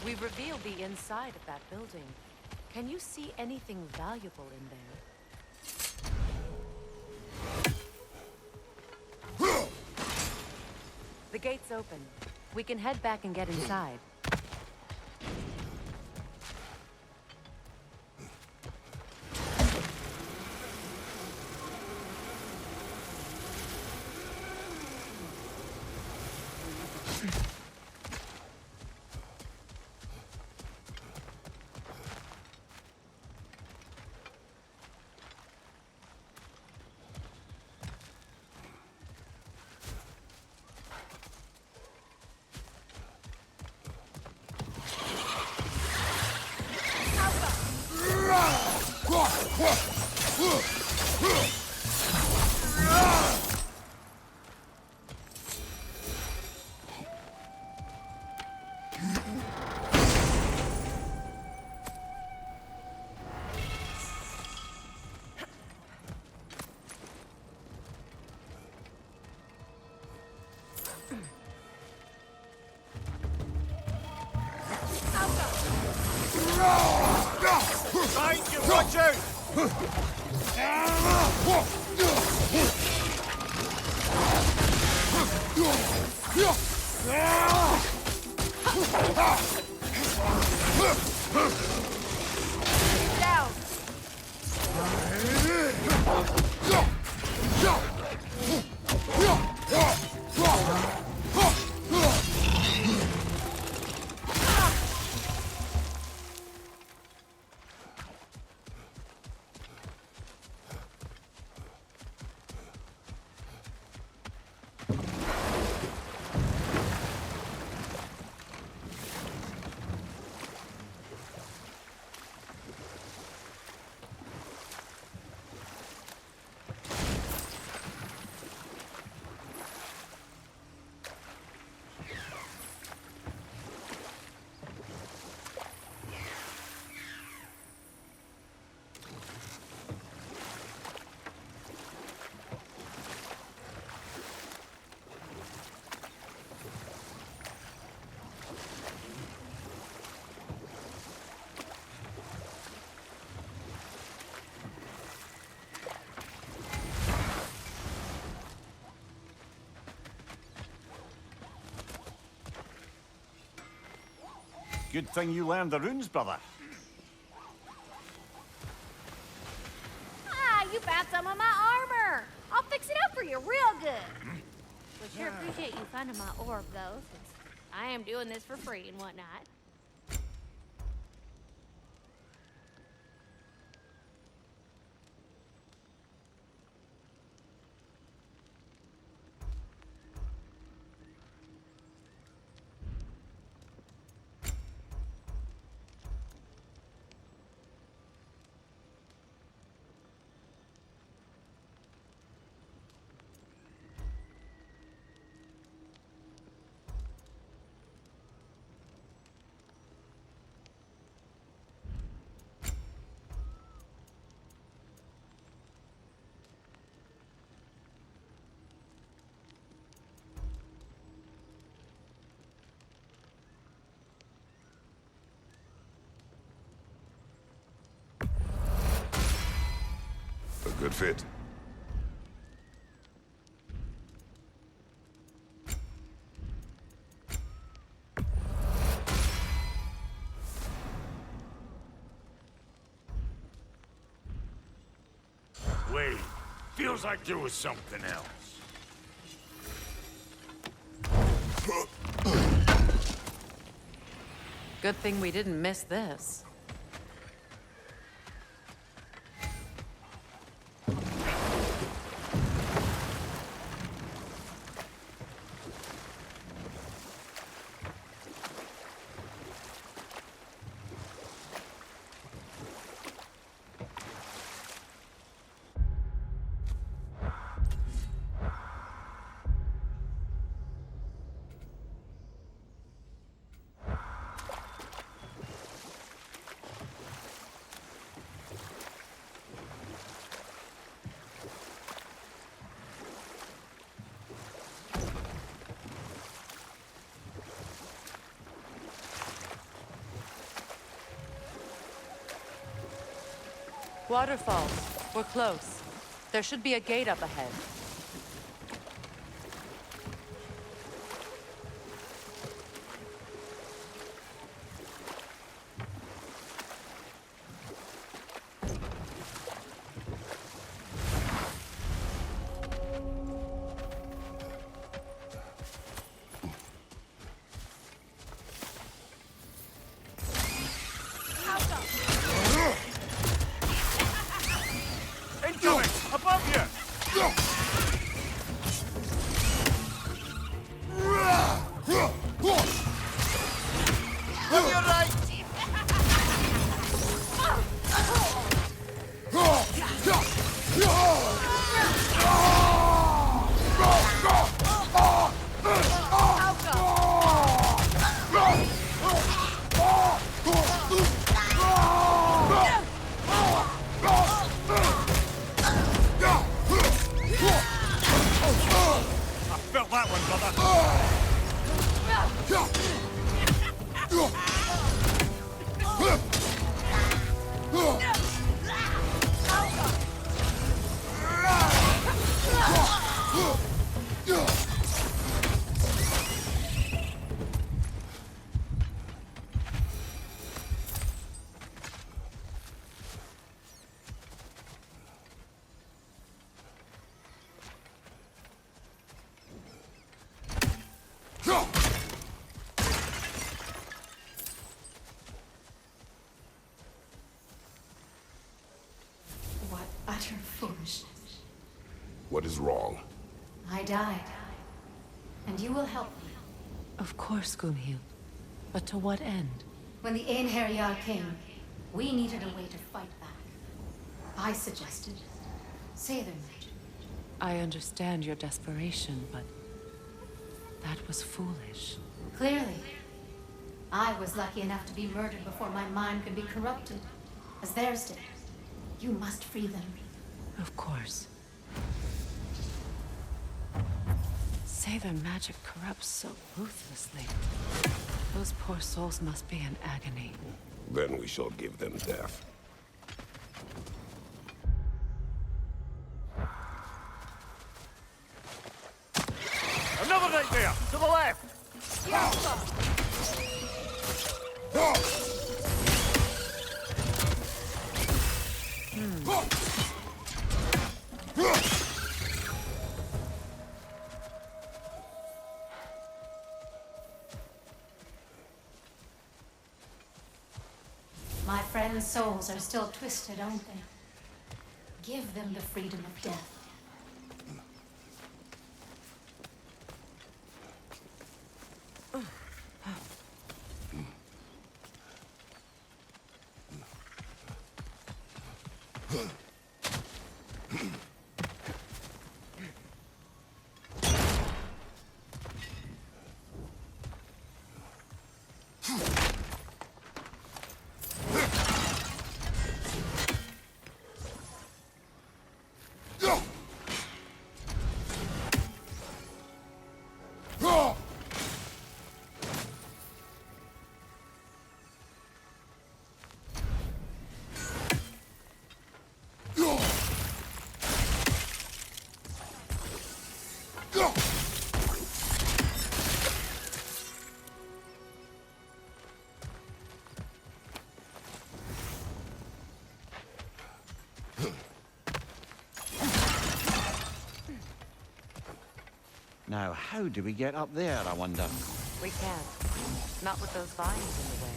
We've revealed the inside of that building. Can you see anything valuable in there? The gate's open. We can head back and get inside. Right, you watch out! Down! Good thing you learned the runes, brother. Ah, you found some of my armor. I'll fix it up for you real good. Would sure appreciate you finding my orb, though, since I am doing this for free and whatnot. A good fit. Wait, feels like there was something else. Good thing we didn't miss this. Waterfalls. We're close. There should be a gate up ahead. Incoming! Above you! On your right! I felt that one, brother. What utter foolishness. What is wrong? I died. And you will help me. Of course, Gunhild. But to what end? When the Einherjar came, we needed a way to fight back. I suggested Sather magic. I understand your desperation, but that was foolish. Clearly. I was lucky enough to be murdered before my mind could be corrupted, as theirs did. You must free them. Of course. Say their magic corrupts so ruthlessly. Those poor souls must be in agony. Then we shall give them death. Another right there! To the left! My friends' souls are still twisted, aren't they? Give them the freedom of death. Now, how do we get up there, I wonder? We can't. Not with those vines in the way.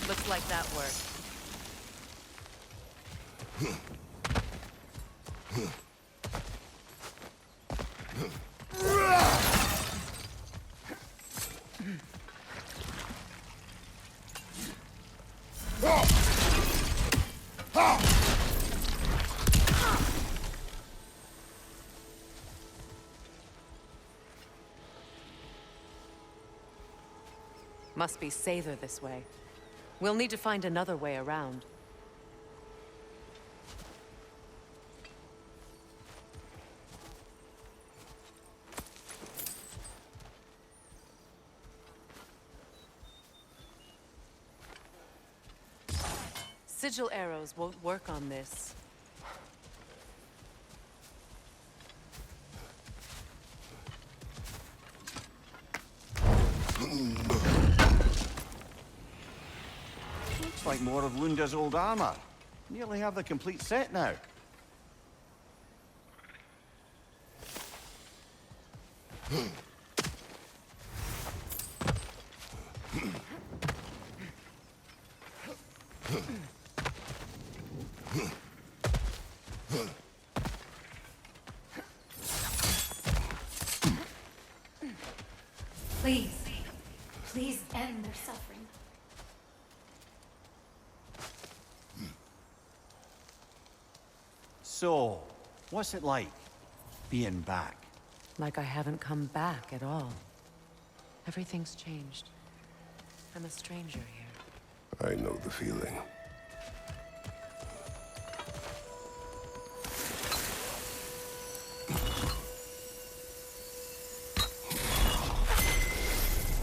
Looks like that worked. Must be Sather this way. We'll need to find another way around. Sigil arrows won't work on this. Looks like more of Lunda's old armor. Nearly have the complete set now. Please, please end their suffering. So, what's it like, being back? Like I haven't come back at all. Everything's changed. I'm a stranger here. I know the feeling.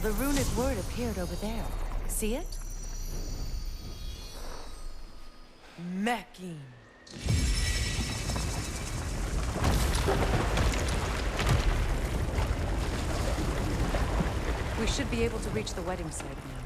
The runic word appeared over there. See it? Mecking. We should be able to reach the wedding site now.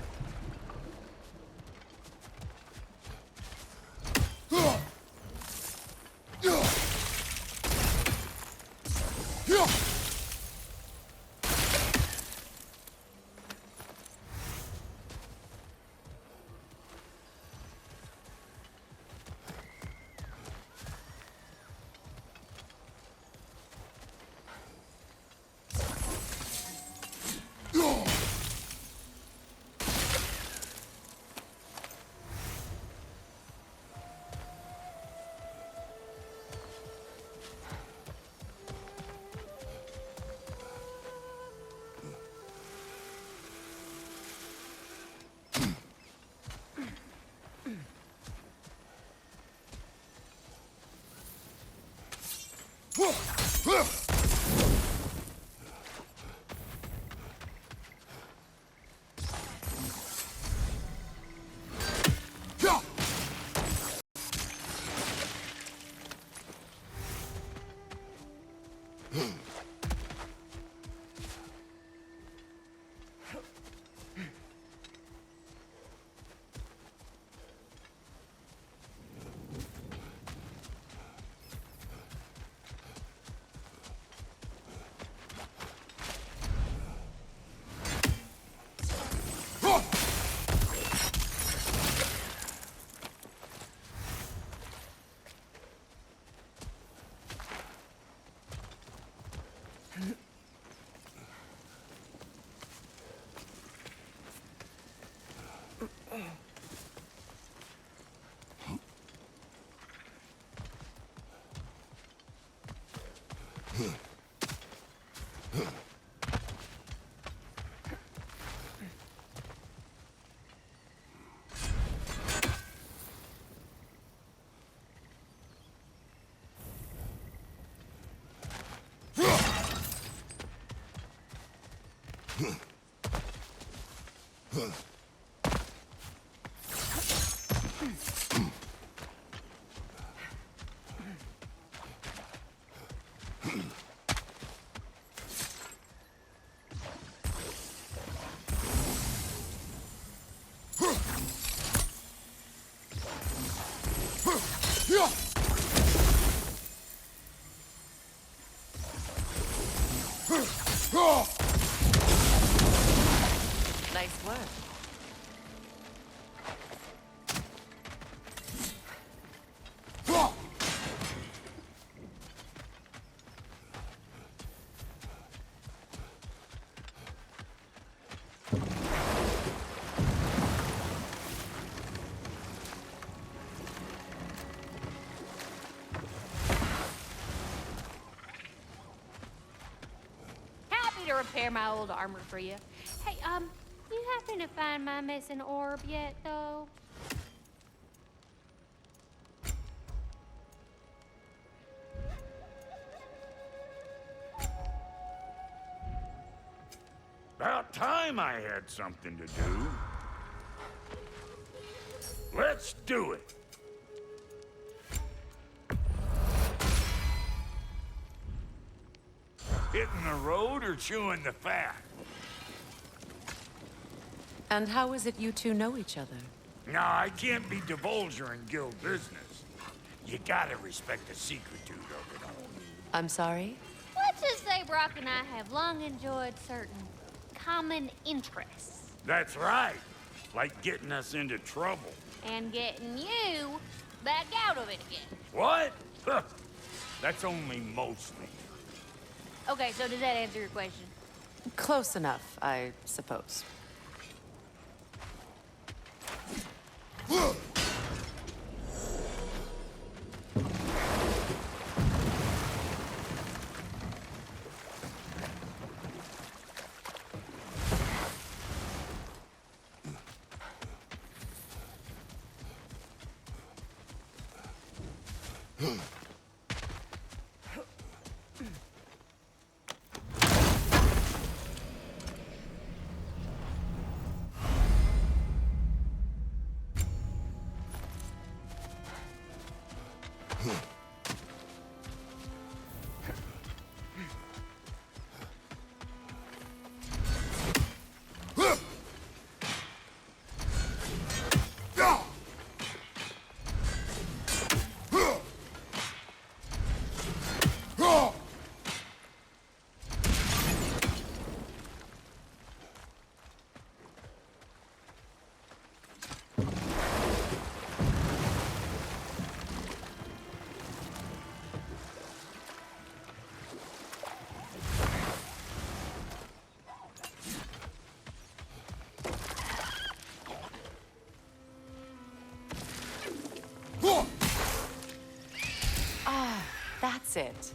Nice work. repair my old armor for you. Hey, you happen to find my missing orb yet, though? About time I had something to do. Let's do it. Hitting the road or chewing the fat? And how is it you two know each other? No, I can't be divulger in guild business. You gotta respect the secretude of it all. I'm sorry? Let's just say Brock and I have long enjoyed certain common interests. That's right. Like getting us into trouble. And getting you back out of it again. What? That's only mostly. Okay, so does that answer your question? Close enough, I suppose. Ah, that's it.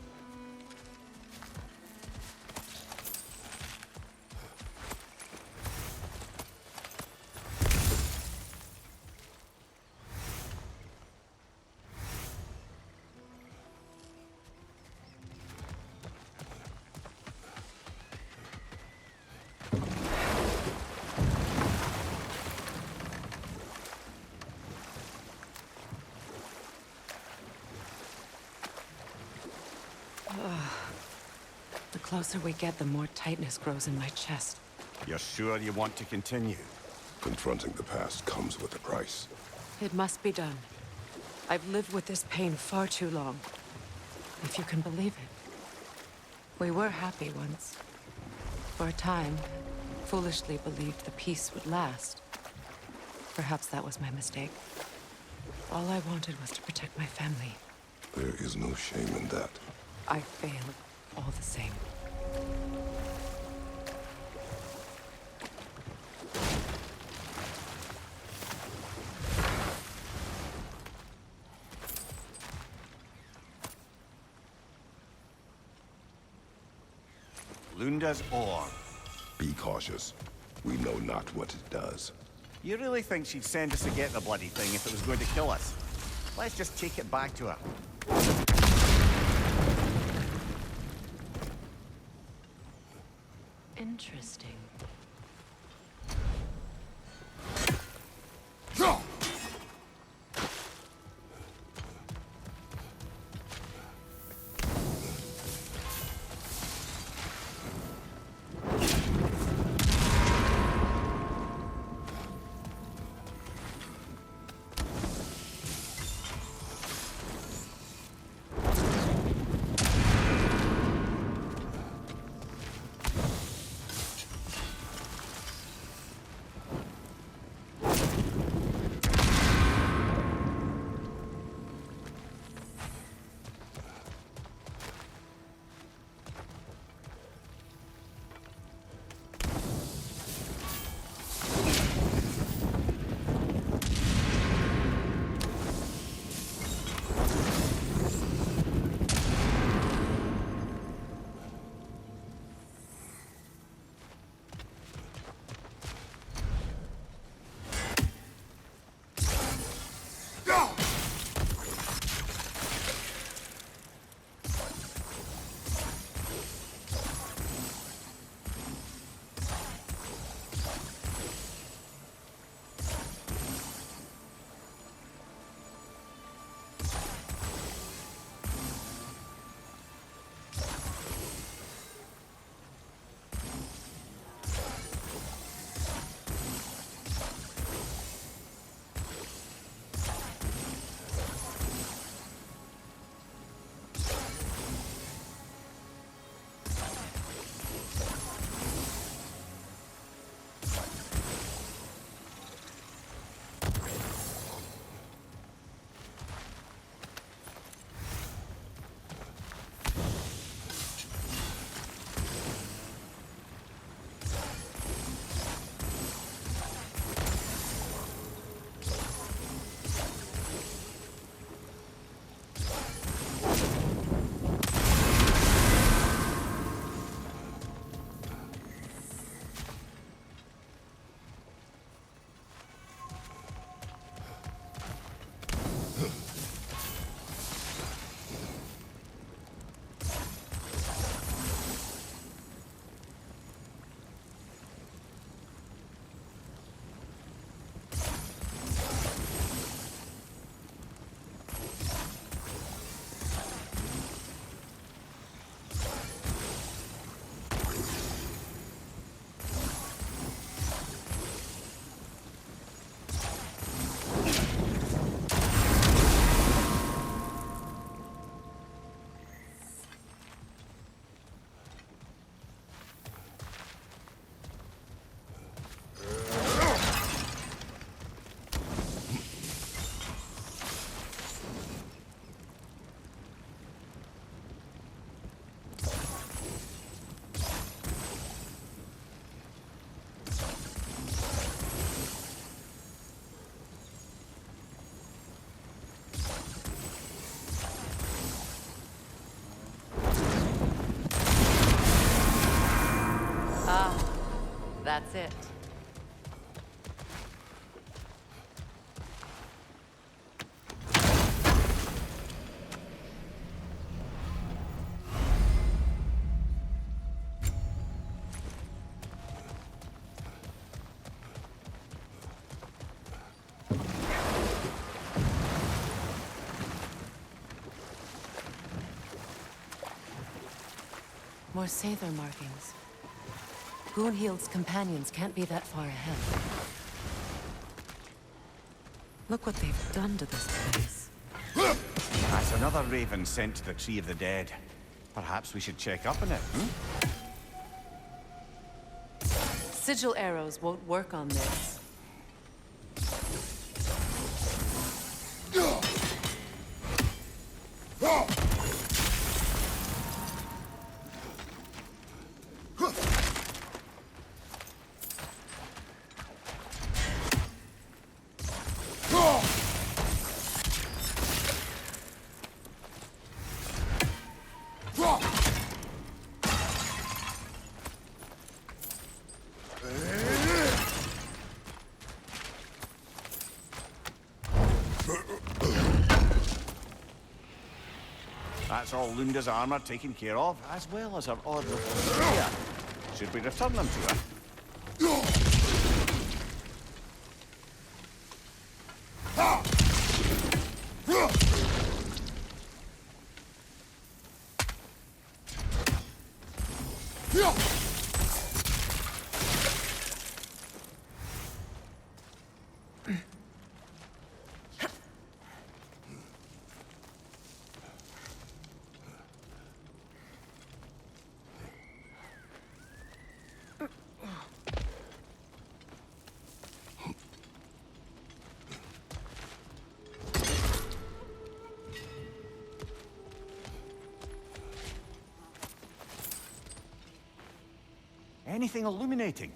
The closer we get, the more tightness grows in my chest. You're sure you want to continue? Confronting the past comes with a price. It must be done. I've lived with this pain far too long. If you can believe it. We were happy once. For a time, foolishly believed the peace would last. Perhaps that was my mistake. All I wanted was to protect my family. There is no shame in that. I failed, all the same. Lunda's ore. Be cautious. We know not what it does. You really think she'd send us to get the bloody thing if it was going to kill us? Let's just take it back to her. Interesting. That's it. More Sather markings. Gunhild's companions can't be that far ahead. Look what they've done to this place. That's another raven sent to the Tree of the Dead. Perhaps we should check up on it, Sigil arrows won't work on this. That's all Lunda's armor taken care of, as well as her odd little spear. Should we return them to her? Anything illuminating?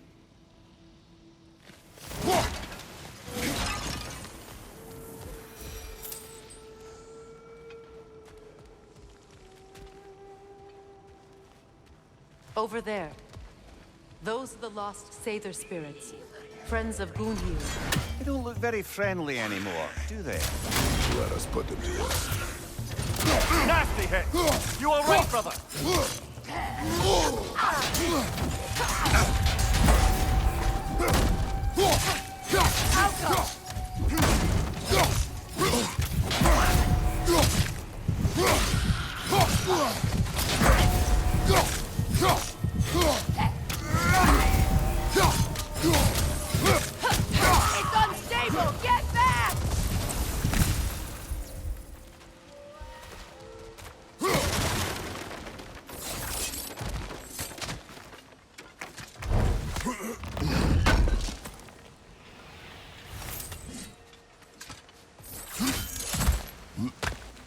Over there. Those are the lost Sather spirits. Friends of Gunhild. They don't look very friendly anymore, do they? Let us put them to rest. Nasty hit! You all right, brother? It's unstable! Get back!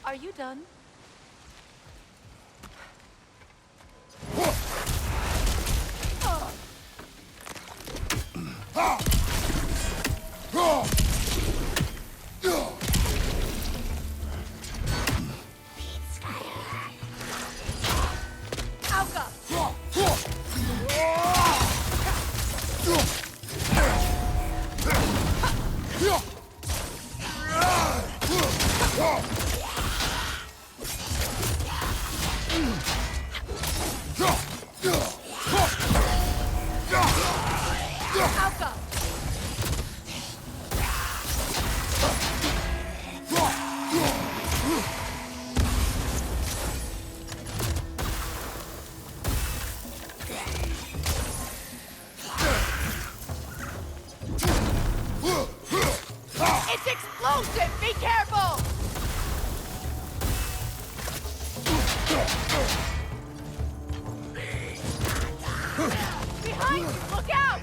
Are you done? It's explosive! Be careful! Behind you! Look out!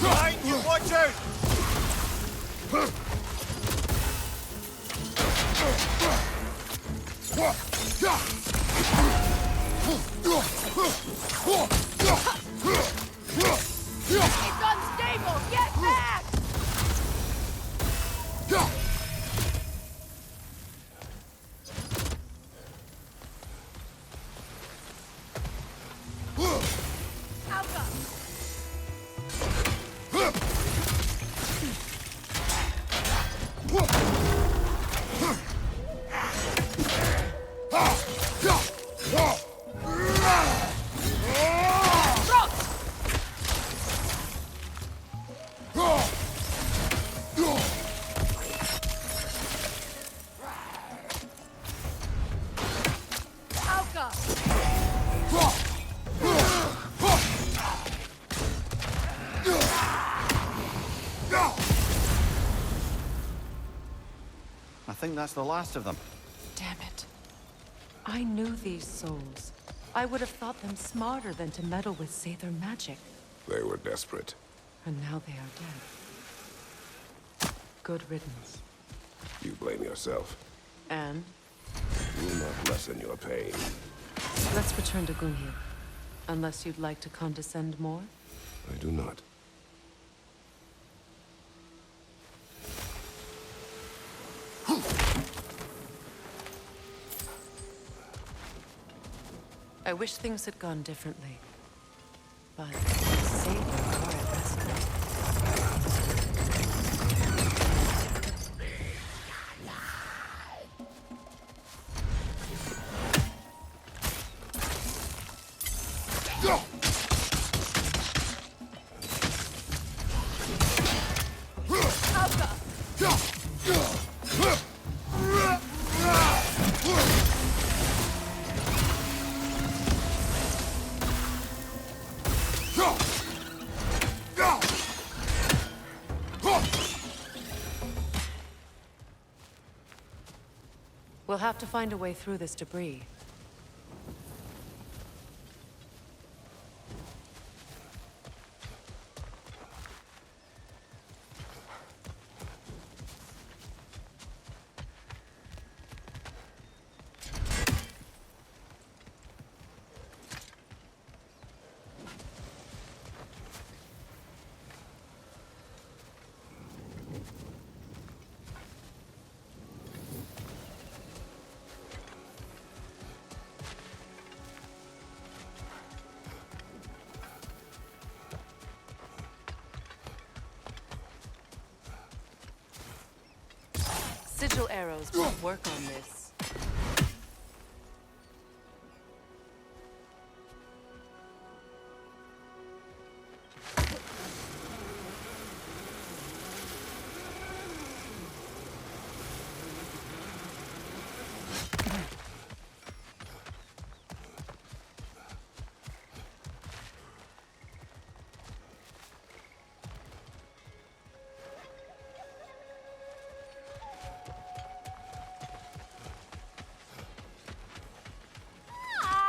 Right, you watch out! It's unstable! Get back! Alka! Alka! I think that's the last of them. Damn it. I knew these souls. I would have thought them smarter than to meddle with Sather magic. They were desperate. And now they are dead. Good riddance. You blame yourself. And? Will not lessen your pain. Let's return to Gunhild. Unless you'd like to condescend more? I do not. I wish things had gone differently. But Sather are at rest now. We'll have to find a way through this debris. Sigil arrows won't work on this.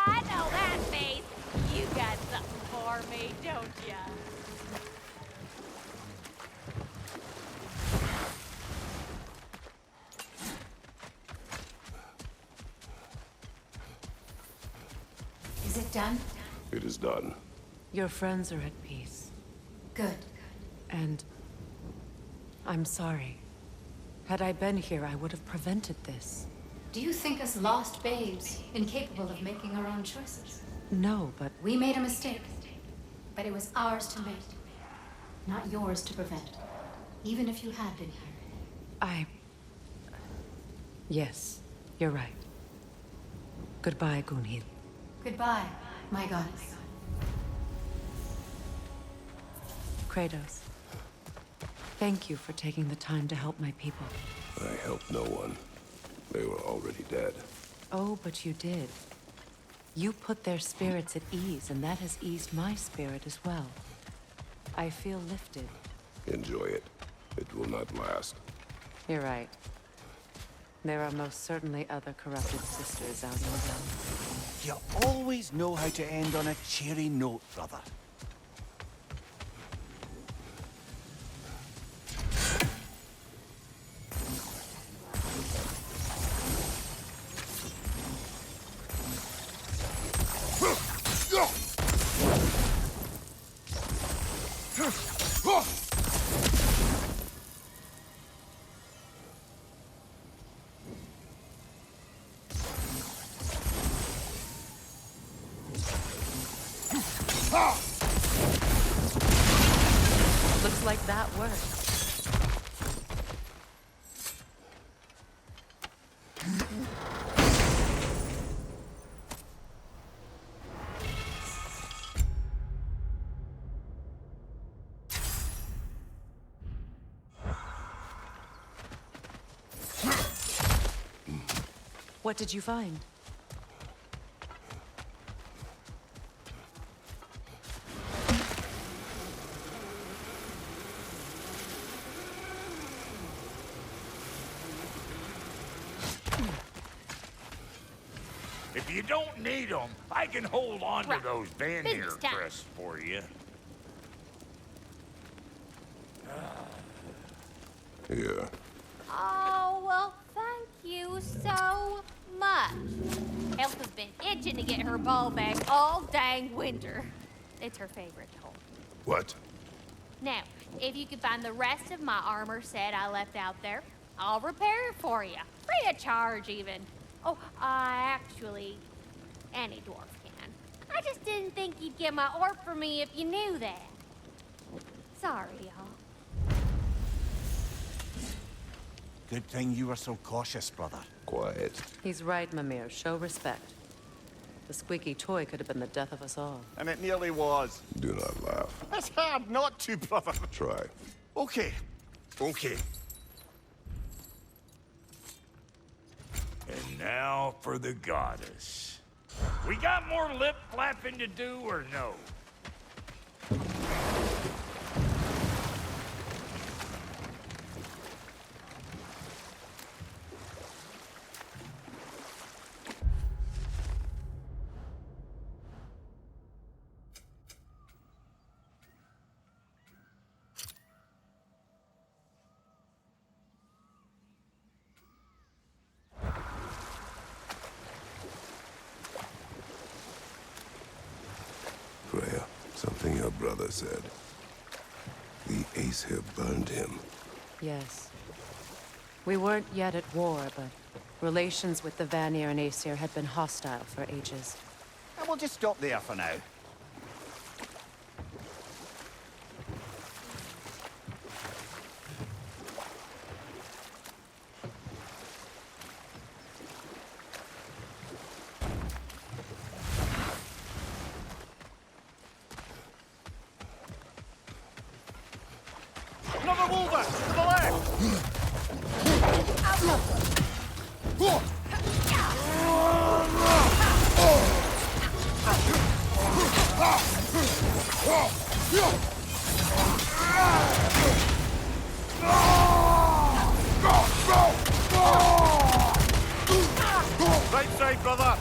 I know that face. You got something for me, don't ya? Is it done? It is done. Your friends are at peace. Good. And I'm sorry. Had I been here, I would have prevented this. Do you think us lost babes, incapable of making our own choices? No, but We made a mistake, but it was ours to make, not yours to prevent. Even if you had been here. Yes, you're right. Goodbye, Gunhild. Goodbye, my goddess. Kratos. Thank you for taking the time to help my people. I helped no one. They were already dead. Oh, but you did. You put their spirits at ease, and that has eased my spirit as well. I feel lifted. Enjoy it. It will not last. You're right. There are most certainly other corrupted sisters out in the realm. You always know how to end on a cheery note, brother. Looks like that worked. What did you find? If you don't need them, I can hold on to Right. those Vanir Business time. crests for you. Here. Oh, well, thank you so much. Elsa's been itching to get her bow back all dang winter. It's her favorite toy. What? Now, if you could find the rest of my armor set I left out there, I'll repair it for you. Free of charge, even. Oh, actually, any dwarf can. I just didn't think you'd get my orc for me if you knew that. Sorry, y'all. Good thing you were so cautious, brother. Quiet. He's right, Mimir. Show respect. The squeaky toy could have been the death of us all. And it nearly was. Do not laugh. It's hard not to, brother. Try. Okay. Okay. And now for the goddess. We got more lip flapping to do or no? Freya, something your brother said. The Aesir burned him. Yes. We weren't yet at war, but relations with the Vanir and Aesir had been hostile for ages. And we'll just stop there for now. Another wolver! To the left! Right side, brother!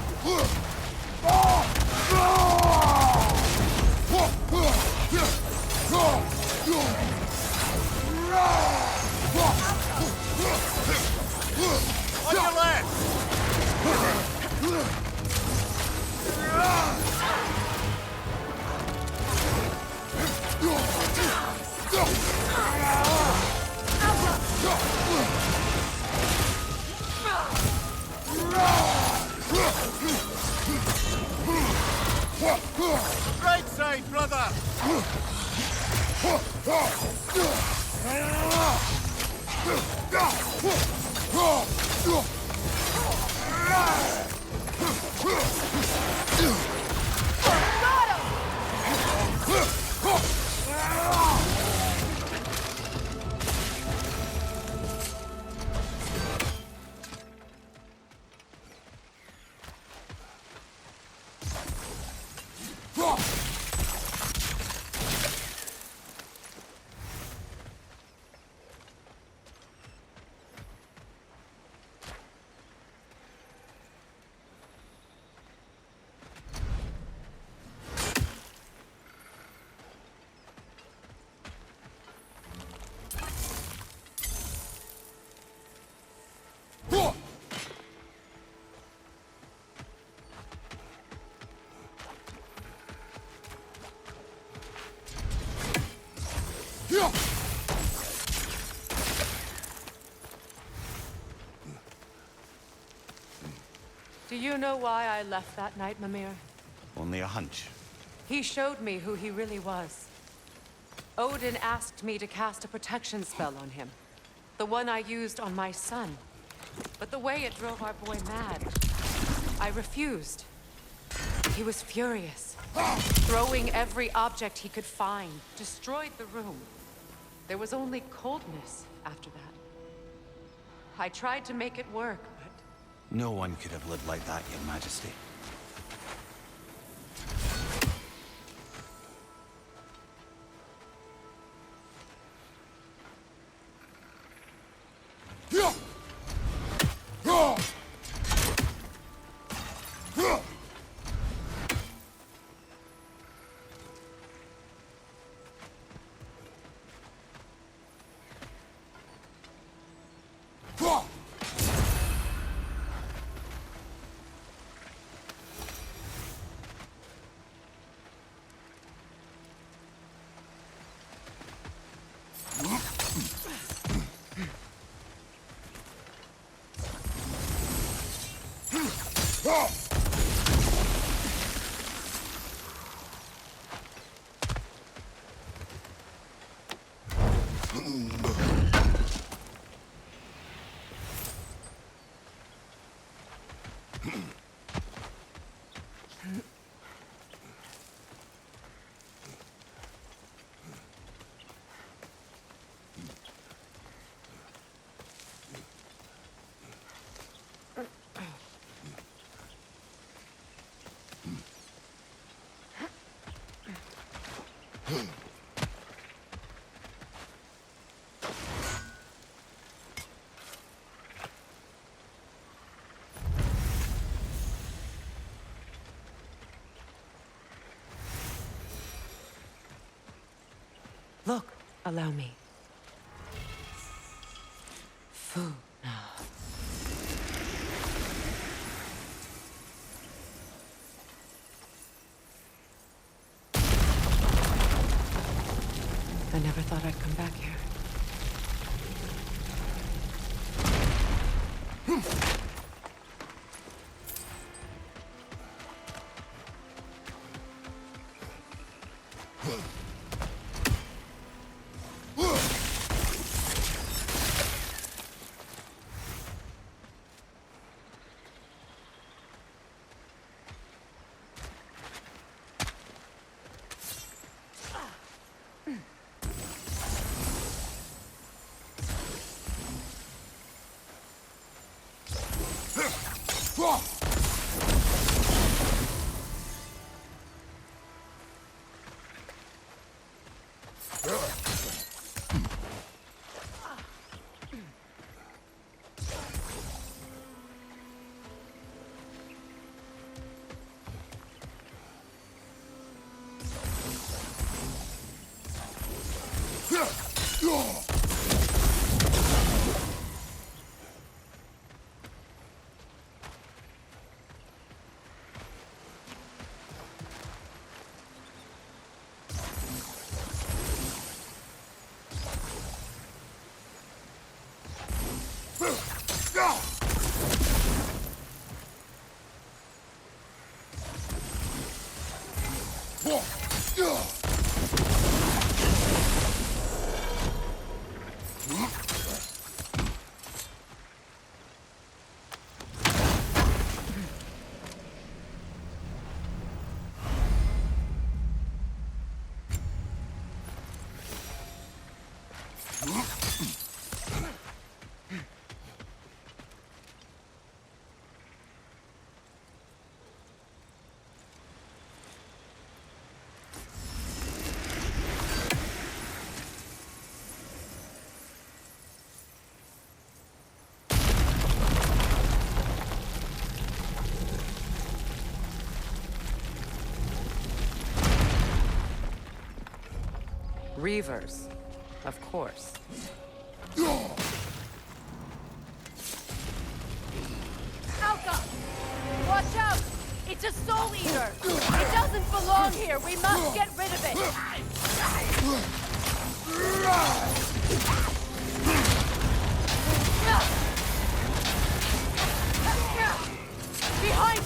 On your left! Right side, brother! you know why I left that night, Mimir? Only a hunch. He showed me who he really was. Odin asked me to cast a protection spell on him. The one I used on my son. But the way it drove our boy mad, I refused. He was furious, throwing every object he could find, destroyed the room. There was only coldness after that. I tried to make it work, but... No one could have lived like that, Your Majesty. Look, allow me. Food now. I never thought I'd come back here. Reavers, of course. Alka! Watch out! It's a soul eater! It doesn't belong here! We must get rid of it! Behind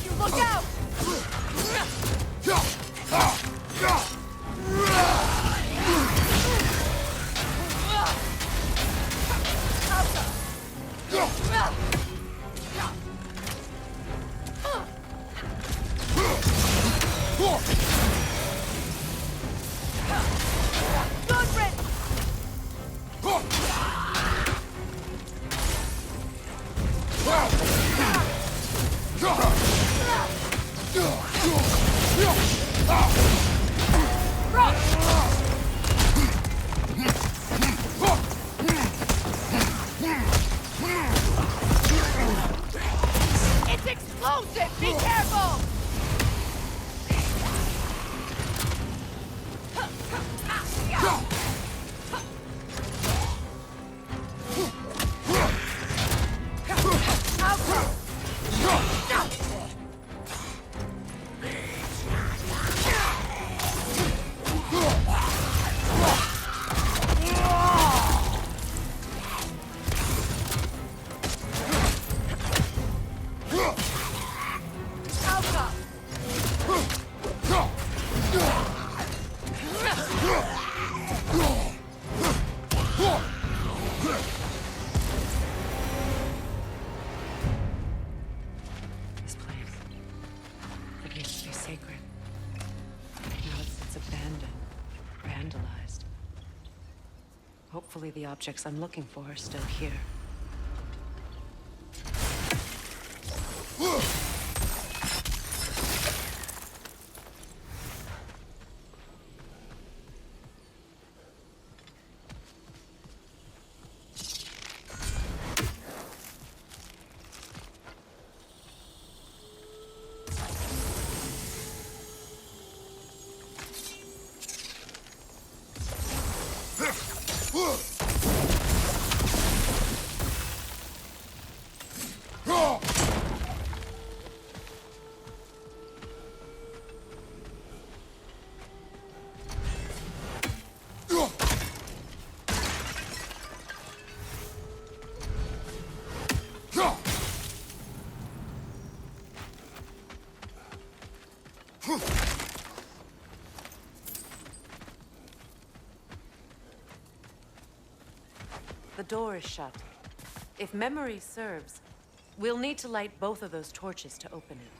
Hopefully the objects I'm looking for are still here. The door is shut. If memory serves, we'll need to light both of those torches to open it.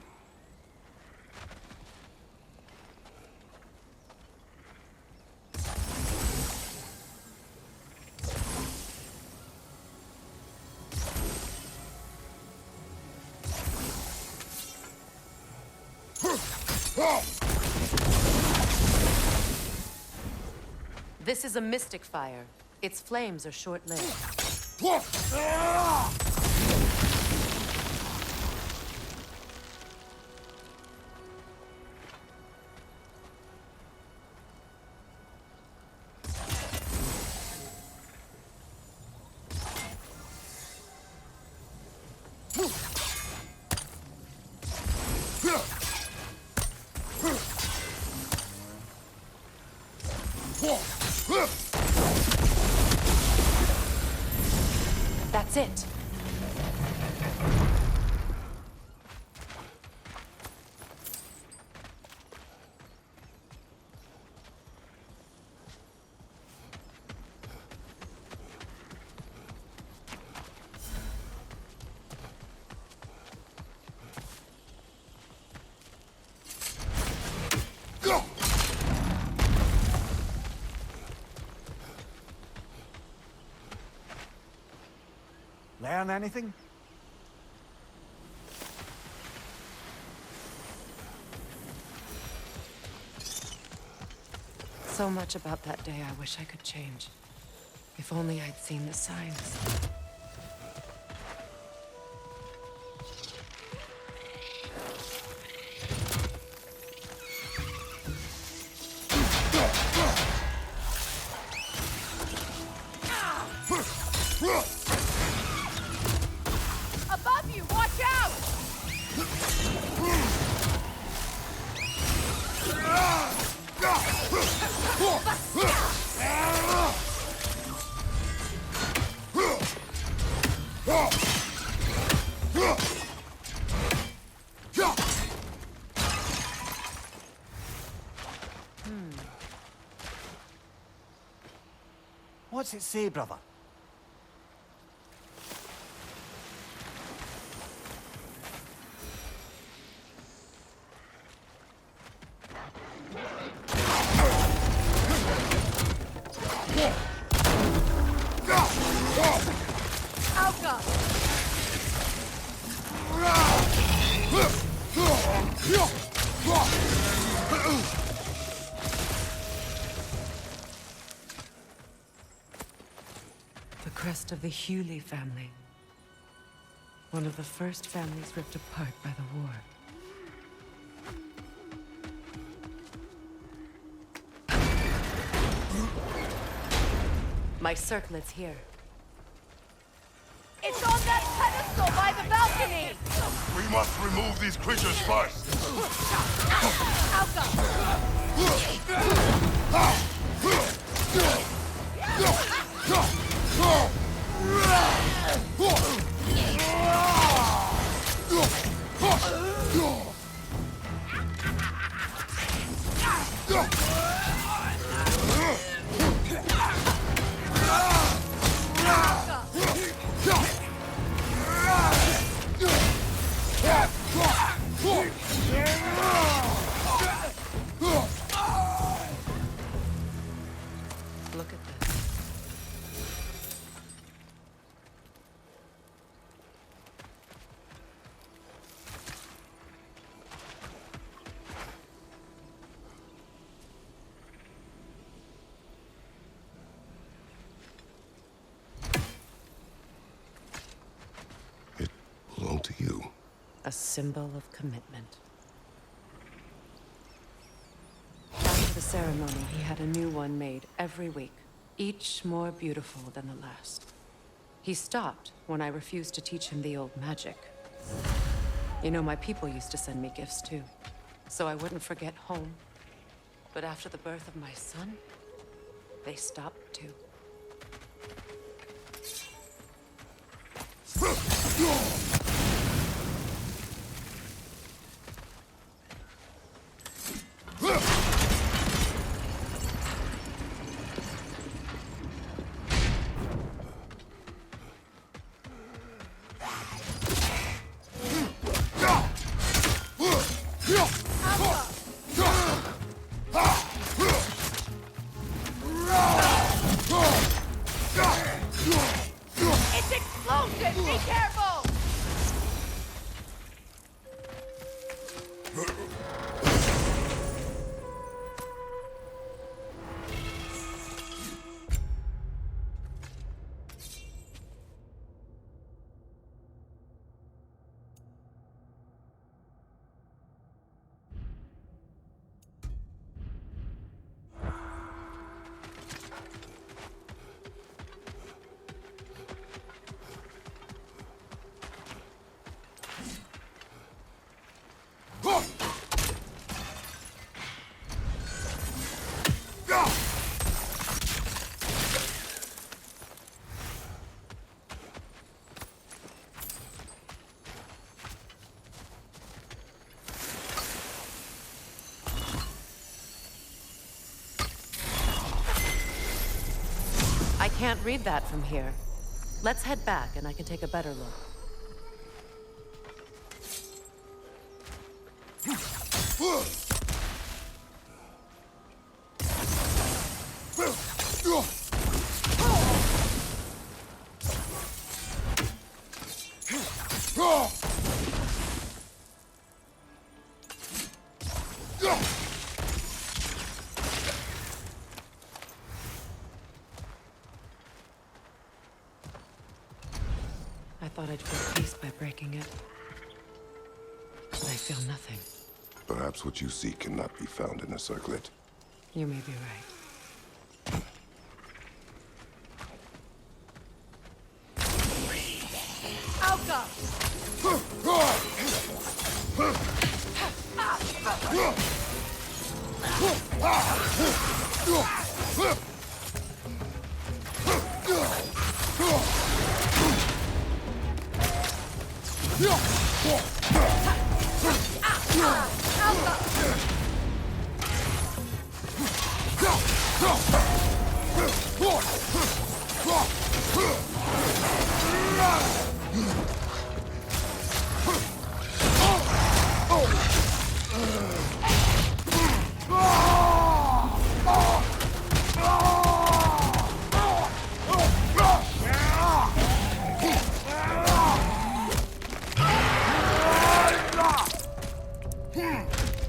This is a mystic fire. Its flames are short-lived. That's it. Learn anything? So much about that day I wish I could change. If only I'd seen the signs. Above you, watch out! What's it say, brother? Alka! The crest of the Hewley family. One of the first families ripped apart by the war. My circlet's here. It's on that pedestal by the balcony! We must remove these creatures first. Look at this. symbol of commitment. After the ceremony, he had a new one made every week, each more beautiful than the last. He stopped when I refused to teach him the old magic. You know, my people used to send me gifts too, so I wouldn't forget home. But after the birth of my son, they stopped too. It's explosive! Be careful! I can't read that from here. Let's head back and I can take a better look. I thought I'd feel peace by breaking it. But I feel nothing. Perhaps what you seek cannot be found in a circlet. You may be right. Alka!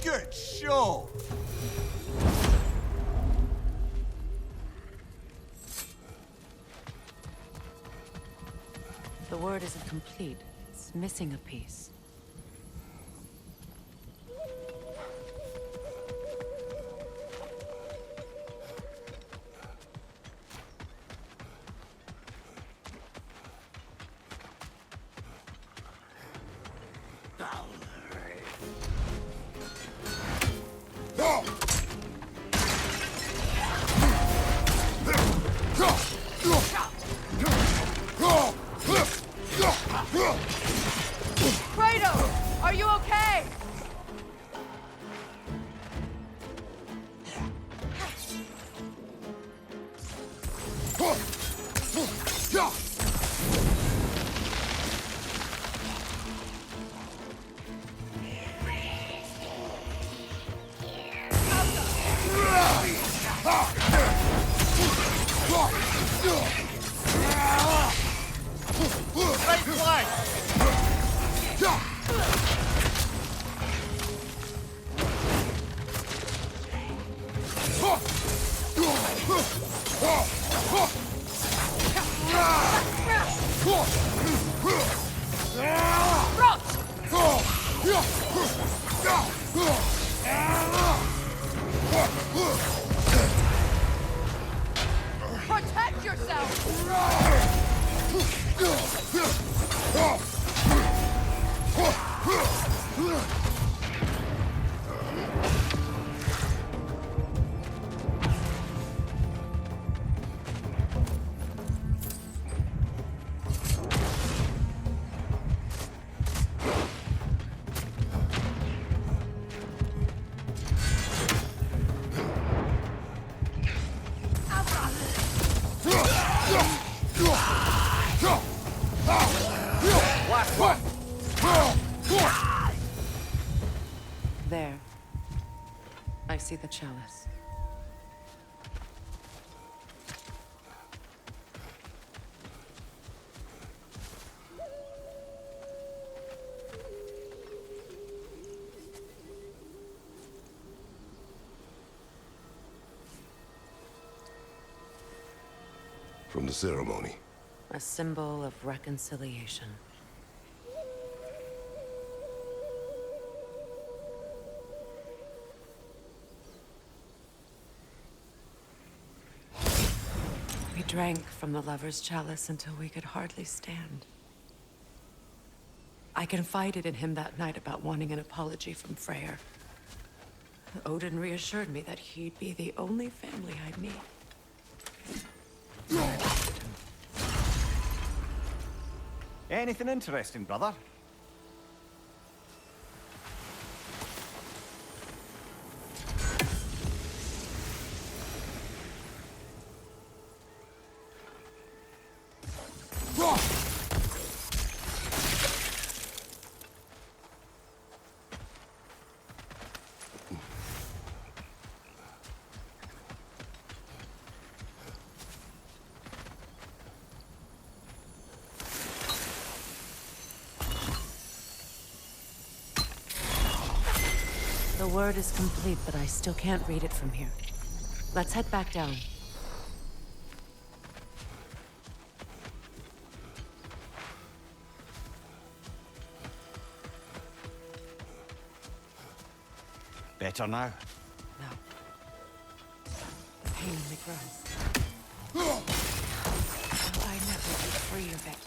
Good show! The word isn't complete. It's missing a piece. Kratos! Are you okay? Right flank! Roach! Protect yourself! Last one! There. I see the chalice. From the ceremony. A symbol of reconciliation. We drank from the lover's chalice until we could hardly stand. I confided in him that night about wanting an apology from Freyr. Odin reassured me that he'd be the only family I'd meet. Anything interesting, brother? The word is complete, but I still can't read it from here. Let's head back down. Better now? No. The pain only grows. Will I never be free of it?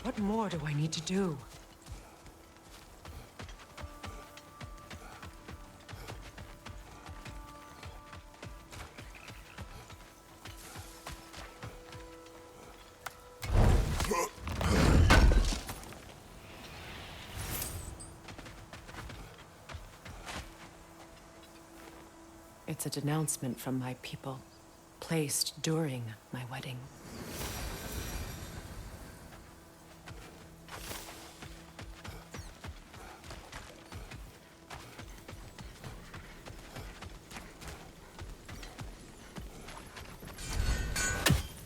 What more do I need to do? It's a denouncement from my people, placed during my wedding.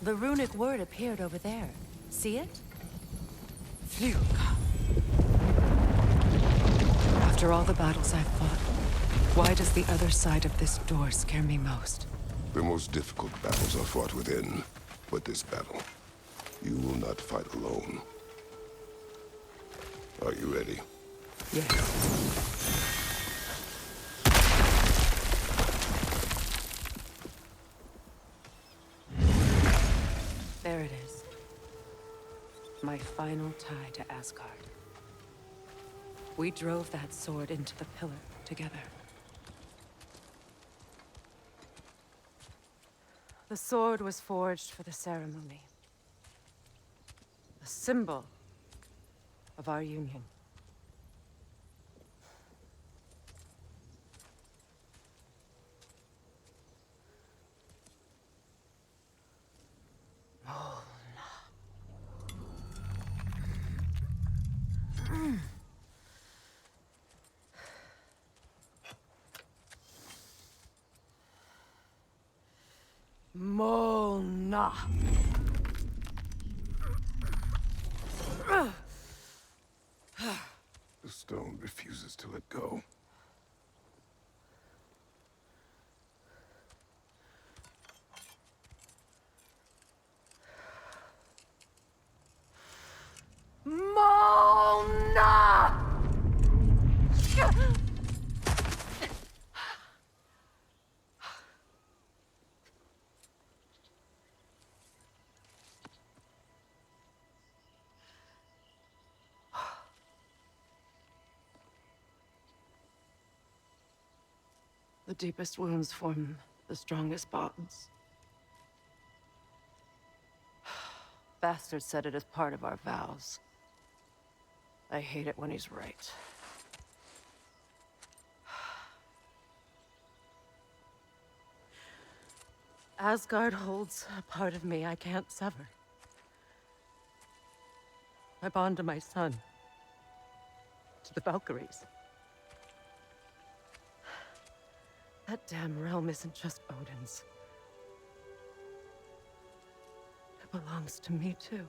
The runic word appeared over there. See it? Fluka. After all the battles I've fought, why does the other side of this door scare me most? The most difficult battles are fought within, but this battle, you will not fight alone. Are you ready? Yes. There it is. My final tie to Asgard. We drove that sword into the pillar together. The sword was forged for the ceremony. A symbol of our union. Molna. The stone refuses to let go. Molna! deepest wounds form the strongest bonds. Bastard said it as part of our vows. I hate it when he's right. Asgard holds a part of me I can't sever. I bond to my son. To the Valkyries. That damn realm isn't just Odin's. It belongs to me, too.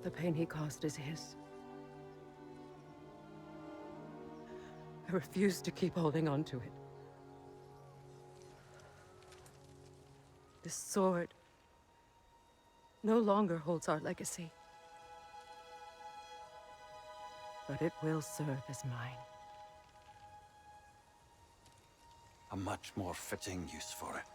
The pain he caused is his. I refuse to keep holding on to it. This sword no longer holds our legacy. But it will serve as mine. A much more fitting use for it.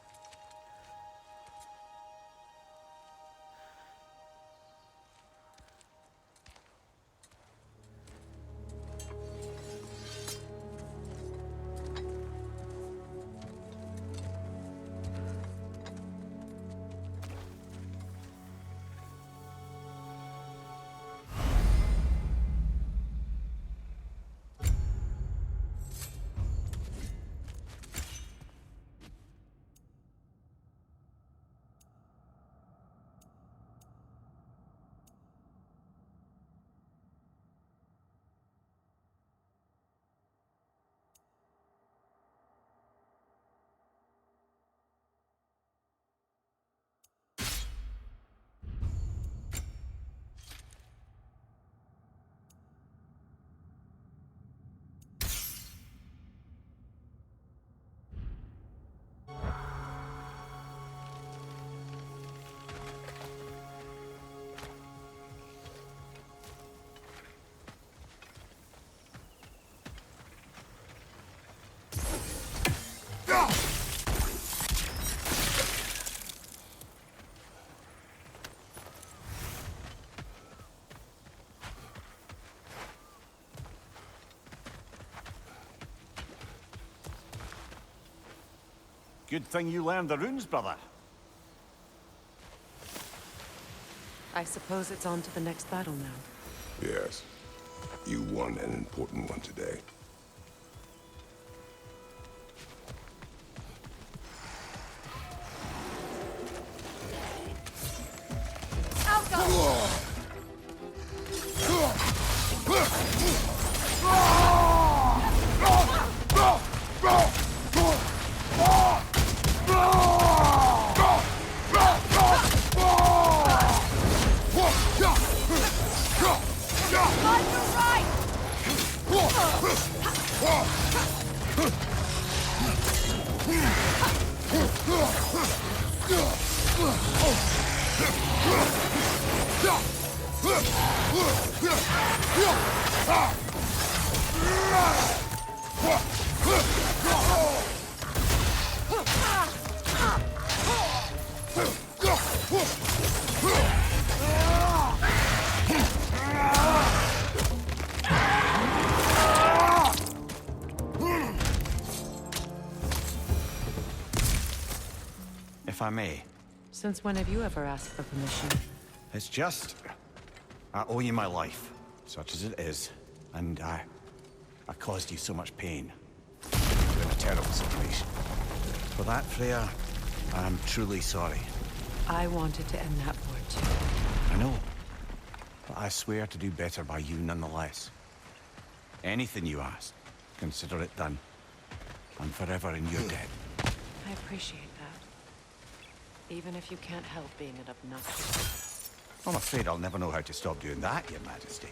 Good thing you learned the runes, brother. I suppose it's on to the next battle now. Yes. You won an important one today. If I may. Since when have you ever asked for permission? It's just... I owe you my life, such as it is. And I caused you so much pain. You're in a terrible situation. For that, Freya, I'm truly sorry. I wanted to end that war too. I know. But I swear to do better by you nonetheless. Anything you ask, consider it done. I'm forever in your debt. I appreciate that. Even if you can't help being an obnoxious. I'm afraid I'll never know how to stop doing that, Your Majesty.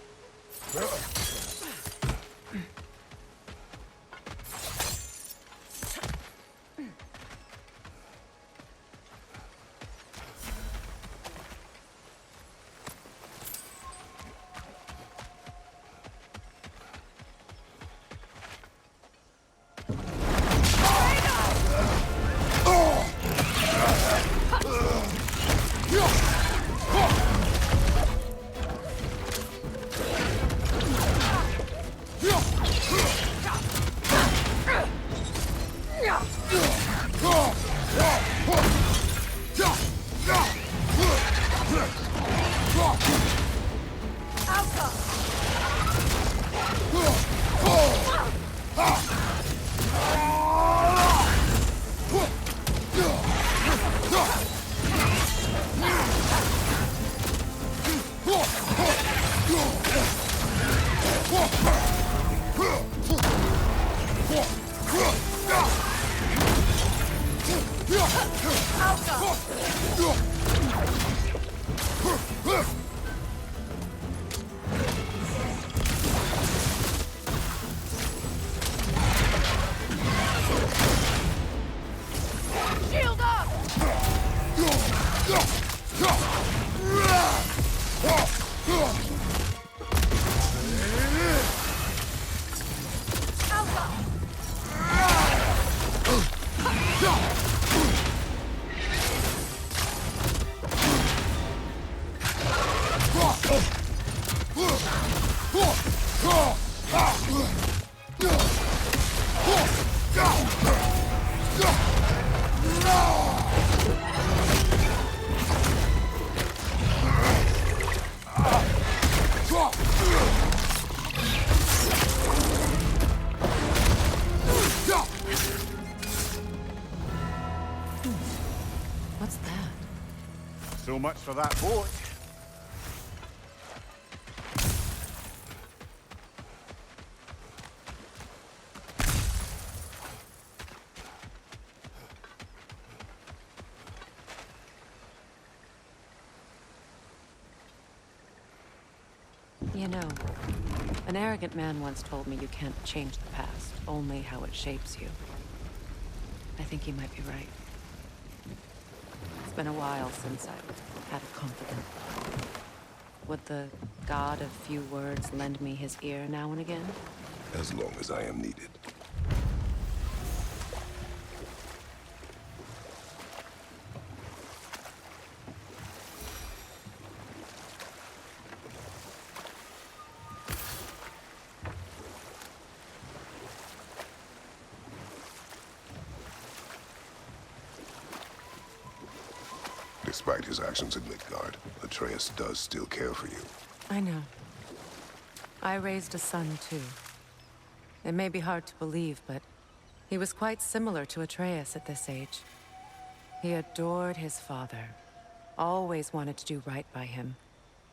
Shield up! What's that? So much for that boat. You know, an arrogant man once told me you can't change the past, only how it shapes you. I think he might be right. It's been a while since I've had a confidant. Would the god of few words lend me his ear now and again? As long as I am needed. Despite his actions in Midgard, Atreus does still care for you. I know. I raised a son, too. It may be hard to believe, but he was quite similar to Atreus at this age. He adored his father, always wanted to do right by him,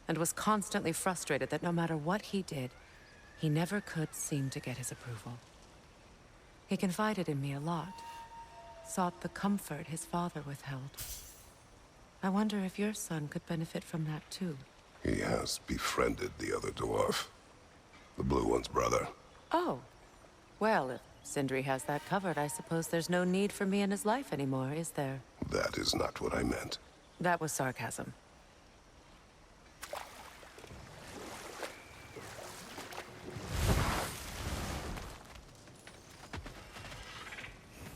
and was constantly frustrated that no matter what he did, he never could seem to get his approval. He confided in me a lot, sought the comfort his father withheld. I wonder if your son could benefit from that too. He has befriended the other dwarf. The blue one's brother. Oh. Well, if Sindri has that covered, I suppose there's no need for me in his life anymore, is there? That is not what I meant. That was sarcasm.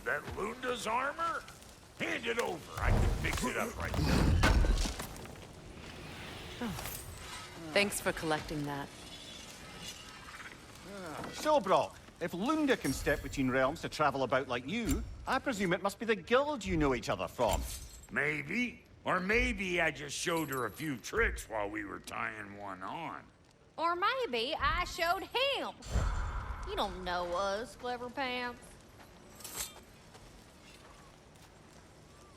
That Lunda's armor? Hand it over. I can fix it up right now. Oh. Thanks for collecting that. So, Brock, if Lunda can step between realms to travel about like you, I presume it must be the guild you know each other from. Maybe. Or maybe I just showed her a few tricks while we were tying one on. Or maybe I showed him. You don't know us, Clever Pants.